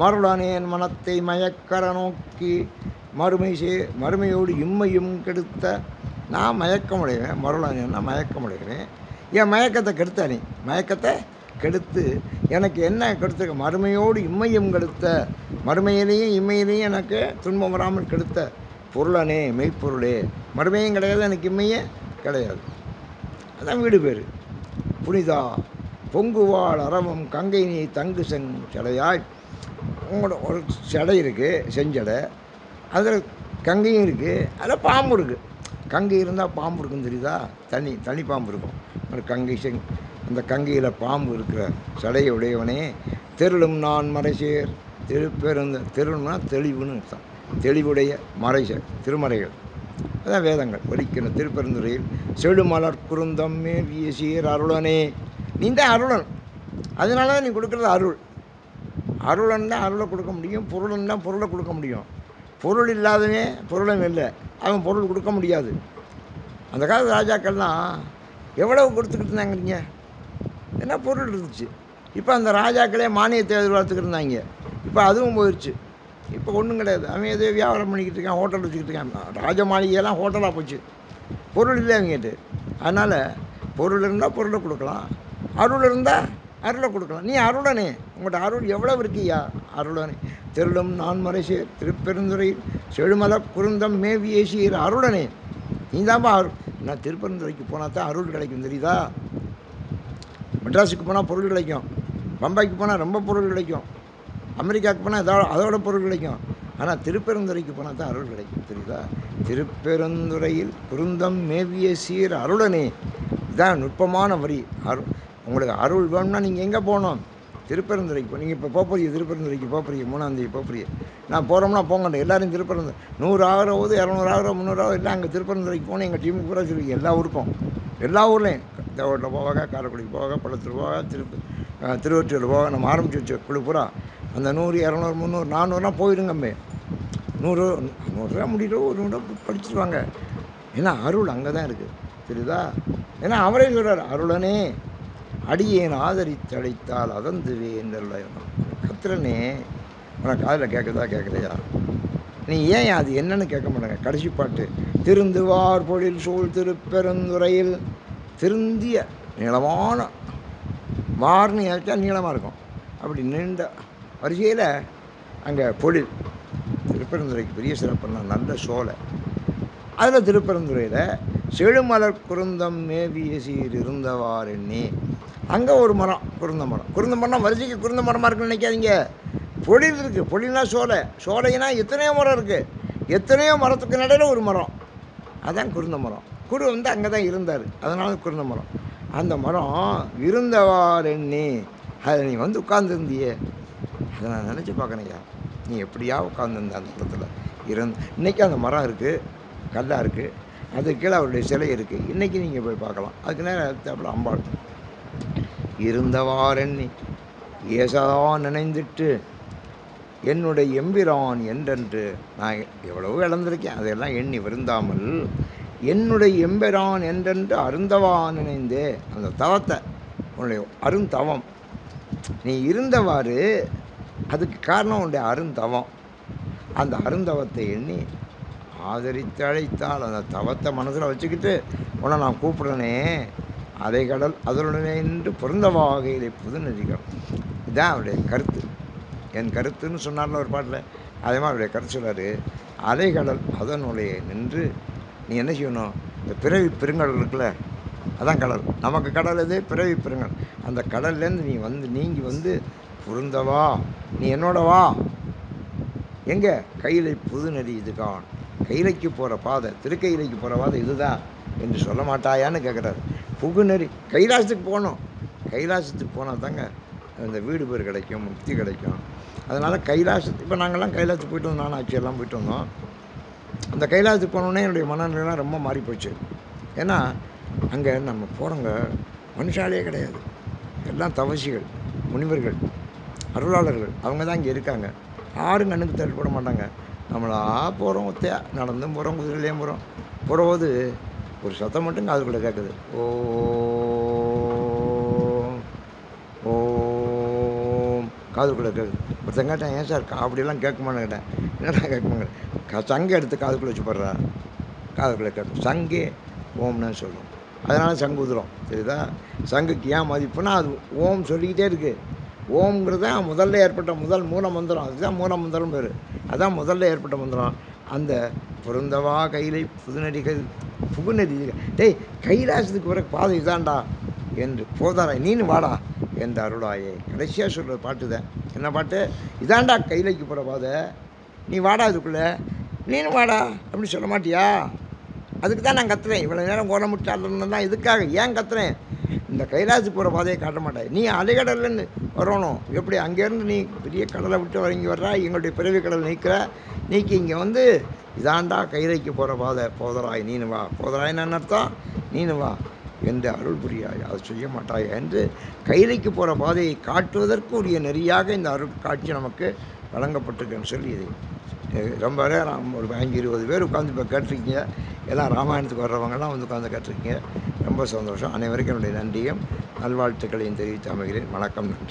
மருளானேன் மனத்தை மயக்கர நோக்கி மறுமையோடு இம்மையும் கெடுத்த. நான் மயக்கமுடைவேன். மருளானேன்னா மயக்கமுடைவேன். என் மயக்கத்தை கெடுத்த நீ. மயக்கத்தை கெடுத்து எனக்கு என்ன கெடுத்த? மறுமையோடு இம்மையும் கெடுத்த. மறுமையிலையும் இம்மையிலையும் எனக்கு துன்பம் வராமல் கெடுத்த பொருளனே, மெய்ப்பொருளே. மறுமையும் கிடையாது, எனக்கு இம்மையே கிடையாது. அதான் வீடு பேர். புனிதா பொங்குவாள் அறமும் கங்கை நீ தங்கு செடையாய். உங்களோட ஒரு செடை இருக்குது, செஞ்சடை. அதில் கங்கையும் இருக்குது, அதில் பாம்பு இருக்குது. கங்கை இருந்தால் பாம்பு இருக்குன்னு தெரியுதா? தனி பாம்பு இருக்கும். ஒரு கங்கை அந்த கங்கையில் பாம்பு இருக்கிற சடையை உடையவனே. தெருளும் நான் மறைசேர் தெருள்னா தெளிவுன்னு அர்த்தம். தெளிவுடைய திருமறைகள், அதான் வேதங்கள் ஒலிக்கணும். திருப்பெருந்துறையில் செழுமலர் குருந்தம் மேவிய சீர் அருளனே. நீ தான் அருளன். அதனால தான் நீ கொடுக்குறது அருள். அருளன் தான் அருளை கொடுக்க முடியும். பொருளன் தான் பொருளை கொடுக்க முடியும். பொருள் இல்லாதவன் பொருளன் இல்லை, அவன் பொருள் கொடுக்க முடியாது. அந்த காலத்து ராஜாக்கள்லாம் எவ்வளவு கொடுத்துக்கிட்டு இருந்தாங்கிறீங்க? என்ன பொருள் இருந்துச்சு. இப்போ அந்த ராஜாக்களே மானியத்தை எதிர்பார்த்துக்கிட்டு இருந்தாங்க. இப்போ அதுவும் போயிடுச்சு. இப்போ ஒன்றும் கிடையாது. அவன் எதோ வியாபாரம் பண்ணிக்கிட்டு இருக்கான், ஹோட்டல் வச்சுக்கிட்டு இருக்கான். ராஜ மாளிகையெல்லாம் ஹோட்டலாக போச்சு. பொருள் இல்லை அவங்ககிட்ட. அதனால் பொருள் இருந்தால் பொருளை கொடுக்கலாம், அருள் இருந்தால் அருளை கொடுக்கலாம். நீ அருளனே. உங்கள்கிட்ட அருள் எவ்வளவு இருக்கியா? அருளனே. தெருளும் நான் மறைசேர் திருப்பெருந்துறையில் செழுமலர் குருந்தம் மேவிய சீர் அருளனே. நீ தான்ப்பா அருள். நான் திருப்பெருந்துறைக்கு போனால் தான் அருள் கிடைக்கும், தெரியுதா? மெட்ராஸுக்கு போனால் பொருள் கிடைக்கும், பம்பாய்க்கு போனால் ரொம்ப பொருள் கிடைக்கும், அமெரிக்காவுக்கு போனால் அதோட பொருள் கிடைக்கும். ஆனால் திருப்பெருந்துறைக்கு போனால் தான் அருள் கிடைக்கும், தெரியுதா? திருப்பெருந்துறையில் குருந்தம் மேவிய சீர் அருளனே. இதுதான் நுட்பமான வரி. உங்களுக்கு அருள் வேணும்னா நீங்கள் எங்கே போகணும்? திருப்பெருந்துறைக்கு. நீங்கள் இப்போ போகிறீங்க, திருப்பெருந்துறைக்கு போகிறீங்க, 3ஆம் தேதி போகிறீங்க. நான் போகிறோம்னா போங்கண்டேன். எல்லோரும் திருப்பெருந்துறை 100 ஆகிற போது 200 ஆகிற 300 ஆகிற இல்லை, அங்கே திருப்பெருந்துறைக்கு போகணும். எங்கள் டீமுக்கு பூரா சொல்லுவீங்க. எல்லா ஊருக்கும், எல்லா ஊர்லேயும் தேவட்டில் போவாங்க, காரைக்குடிக்கு போவாங்க, பள்ளத்தூர் போவாங்க, திருவொற்றியூர் போவாங்க. நம்ம ஆரம்பிச்சு வச்ச குழு பூரா அந்த 100, 200, 300, 400லாம் போயிடுங்கம்மே. 100 முடியல, 100 படிச்சுருவாங்க. ஏன்னா அருள் அங்கே தான் இருக்குது, தெரியுதா? ஏன்னா அவரே சொல்கிறார், அருளனே அடியேன் ஆதரித்தழைத்தால் அதந்துவே என்று கத்திரனே. உனக்கு காதில் கேட்கலையா? நீ ஏன் அது என்னன்னு கேட்க மாட்டாங்க. கடைசி பாட்டு, திருந்துவார் பொழில் சூழ் திருப்பெருந்துறையில். திருந்திய நீளமான வார்னு ஏற்றா நீளமாக இருக்கும். அப்படி நீண்ட வரிசையில் அங்கே பொழில். திருப்பெருந்துறைக்கு பெரிய சிறப்புன்னா நல்ல சோலை. அதில் திருப்பெருந்துறையில் செழுமலர் குருந்தம் மேவிய சீர் இருந்தவார் எண்ணி. அங்கே ஒரு மரம், குருந்த மரம்னா வரிசைக்கு குருந்த மரமாக இருக்குன்னு நினைக்காதீங்க. பொழில் இருக்குது. பொழில்னா சோலைனா எத்தனையோ மரம் இருக்குது. எத்தனையோ மரத்துக்கு நடையில் ஒரு மரம், அதுதான் குருந்த மரம். குரு அங்கே தான் இருந்தார், அதனால குருந்த மரம். அந்த மரம் இருந்தவார் எண்ணி. அதில் நீ உட்கார்ந்துருந்தியே, அதை நான் நினச்சி பார்க்கணையா. நீ எப்படியா உட்காந்துருந்த அந்த இடத்துல இன்றைக்கி அந்த மரம் இருக்குது, கல்லாக இருக்குது. அது கீழே அவருடைய சிலை இருக்குது. இன்றைக்கி நீங்கள் போய் பார்க்கலாம். அதுக்கு நேரம் அம்பாள் இருந்தவார் எண்ணி ஏசதான் நினைந்துட்டு என்னுடைய எம்பிரான் என்றென்று. நான் எவ்வளவோ இழந்திருக்கேன், அதையெல்லாம் எண்ணி வருந்தாமல் என்னுடைய எம்பிரான் என்றென்று அருந்தவான் நினைந்தே. அந்த தவத்தை, உன்னுடைய அருந்தவம், நீ இருந்தவாறு அதுக்கு காரணம் உன்னுடைய அருந்தவம். அந்த அருந்தவத்தை எண்ணி ஆதரித்து அழைத்தால், அந்த தவத்தை மனசில் வச்சுக்கிட்டு உன்னை நான் கூப்பிட்றேனே, அதை கடல் அதனுடனே நின்று பிறந்த வாகையிலே புது நதிகள். இதுதான் அவருடைய கருத்து. என் கருத்துன்னு சொன்னார்ல ஒரு பாட்டில், அதே மாதிரி அவருடைய கருத்து சொல்கிறார். அலைகடல் அதனுடைய நின்று நீ என்ன செய்யணும்? இந்த பிறவி பெருங்கடல் இருக்குல்ல, அதான் கடல். நமக்கு கடல் எது? பிறவி பெருங்கடல். அந்த கடல்லேருந்து நீங்கி வந்து பொருந்தவா, நீ என்னோட வா. எங்கே? கையிலை புது நதி இதுதான். கையிலைக்கு போகிற பாதை, திருக்கையிலைக்கு போகிற பாதை இதுதான் என்று சொல்ல மாட்டாயான்னு கேட்குறாரு. புகுநெறி கைலாசத்துக்கு போகணும். கைலாசத்துக்கு போனால் தாங்க இந்த வீடு பேர் கிடைக்கும், முக்தி கிடைக்கும். அதனால் கைலாசத்துக்கு இப்போ நாங்கள்லாம் கைலாசத்துக்கு போய்ட்டு வந்தோம், நானும் ஆட்சியெல்லாம் போய்ட்டு வந்தோம். அந்த கைலாசத்துக்கு போனோடனே என்னுடைய மனநிலைலாம் ரொம்ப மாறி போச்சு. ஏன்னா அங்கே நம்ம போகிறோங்க, மனுஷாலே கிடையாது. எல்லாம் தவசிகள், முனிவர்கள், அருளாளர்கள். அவங்க தான் இங்கே இருக்காங்க. யாரும் கண்ணுக்கு தட்டுப்பட மாட்டாங்க. நம்மளா போகிறோம், ஒத்தையா நடந்தும் போகிறோம், குதிரையிலையும் போகிறோம். போகிறபோது ஒரு சத்தம் மட்டும் காதுக்குள்ளே கேட்குது. ஓம் ஓம் காதுக்குள்ளே கேட்குது. ஒருத்தன் கேட்டேன், ஏன் சார் அப்படியெல்லாம் கேட்குமான்னு கேட்டேன். என்னடா கேட்குமாங்க? சங்கை எடுத்து காதுக்குள்ளே வச்சு போடுறா. காதுக்குள்ளே கேட்கும். சங்கே ஓம்னு சொல்லும். அதனால் சங்கு உதிரும். சரிதா? சங்குக்கு ஏன் மதிப்புனா அது ஓம் சொல்லிக்கிட்டே இருக்குது. ஓம்ங்கிறது தான் முதல்ல ஏற்பட்ட மூல மந்திரம். அதுதான் மூல மந்திரம் பேர். அதான் முதல்ல ஏற்பட்ட மந்திரம். அந்த பொருந்தவா கையிலை புதுநடிகள் புகுநடி டேய் கைலாசத்துக்கு வர பாதை இதாண்டா என்று போதாராய் நீனு வாடா என்ற அருளாயே. கடைசியாக சொல்கிற பாட்டு தான். என்ன பாட்டு? இதாண்டா கைலைக்கு போகிற பாதை, நீ வாடா அதுக்குள்ளே, நீனு வாடா அப்படின்னு சொல்ல மாட்டியா? அதுக்கு தான் நான் கத்துறேன். இவ்வளோ நேரம் கோலமுட்டாளர்லாம் இதுக்காக ஏன் கத்துறேன்? இந்த கைலாசத்துக்கு போகிற பாதையை காட்ட மாட்டேன். நீ அலைகடல்னு வரணும். எப்படி அங்கேருந்து நீ பெரிய கடலை விட்டு இங்கே வர்றா, எங்களுடைய பிறவி கடல் நீக்கி இங்கே வந்து இதாண்டா கைலைக்கு போகிற பாதை, போதராய் நீனு வா. போதராயின்னு அர்த்தம் நீனு வா என்று அருள் புரியாய், அதை செய்ய மாட்டாய் என்று கைலைக்கு போகிற பாதையை காட்டுவதற்கு உரிய நெறியாக இந்த அருள் காட்சி நமக்கு வழங்கப்பட்டிருக்குன்னு சொல்லி இது ரொம்ப நேரம் ஒரு 15-20 பேர் உட்காந்து இப்போ கேட்டிருக்கீங்க. எல்லாம் ராமாயணத்துக்கு வர்றவங்கலாம் வந்து உட்காந்து கேட்டிருக்கீங்க. ரொம்ப சந்தோஷம். அனைவருக்கும் என்னுடைய நன்றியும் நல்வாழ்த்துக்களையும் தெரிவித்து அமைகிறேன். வணக்கம், நன்றி.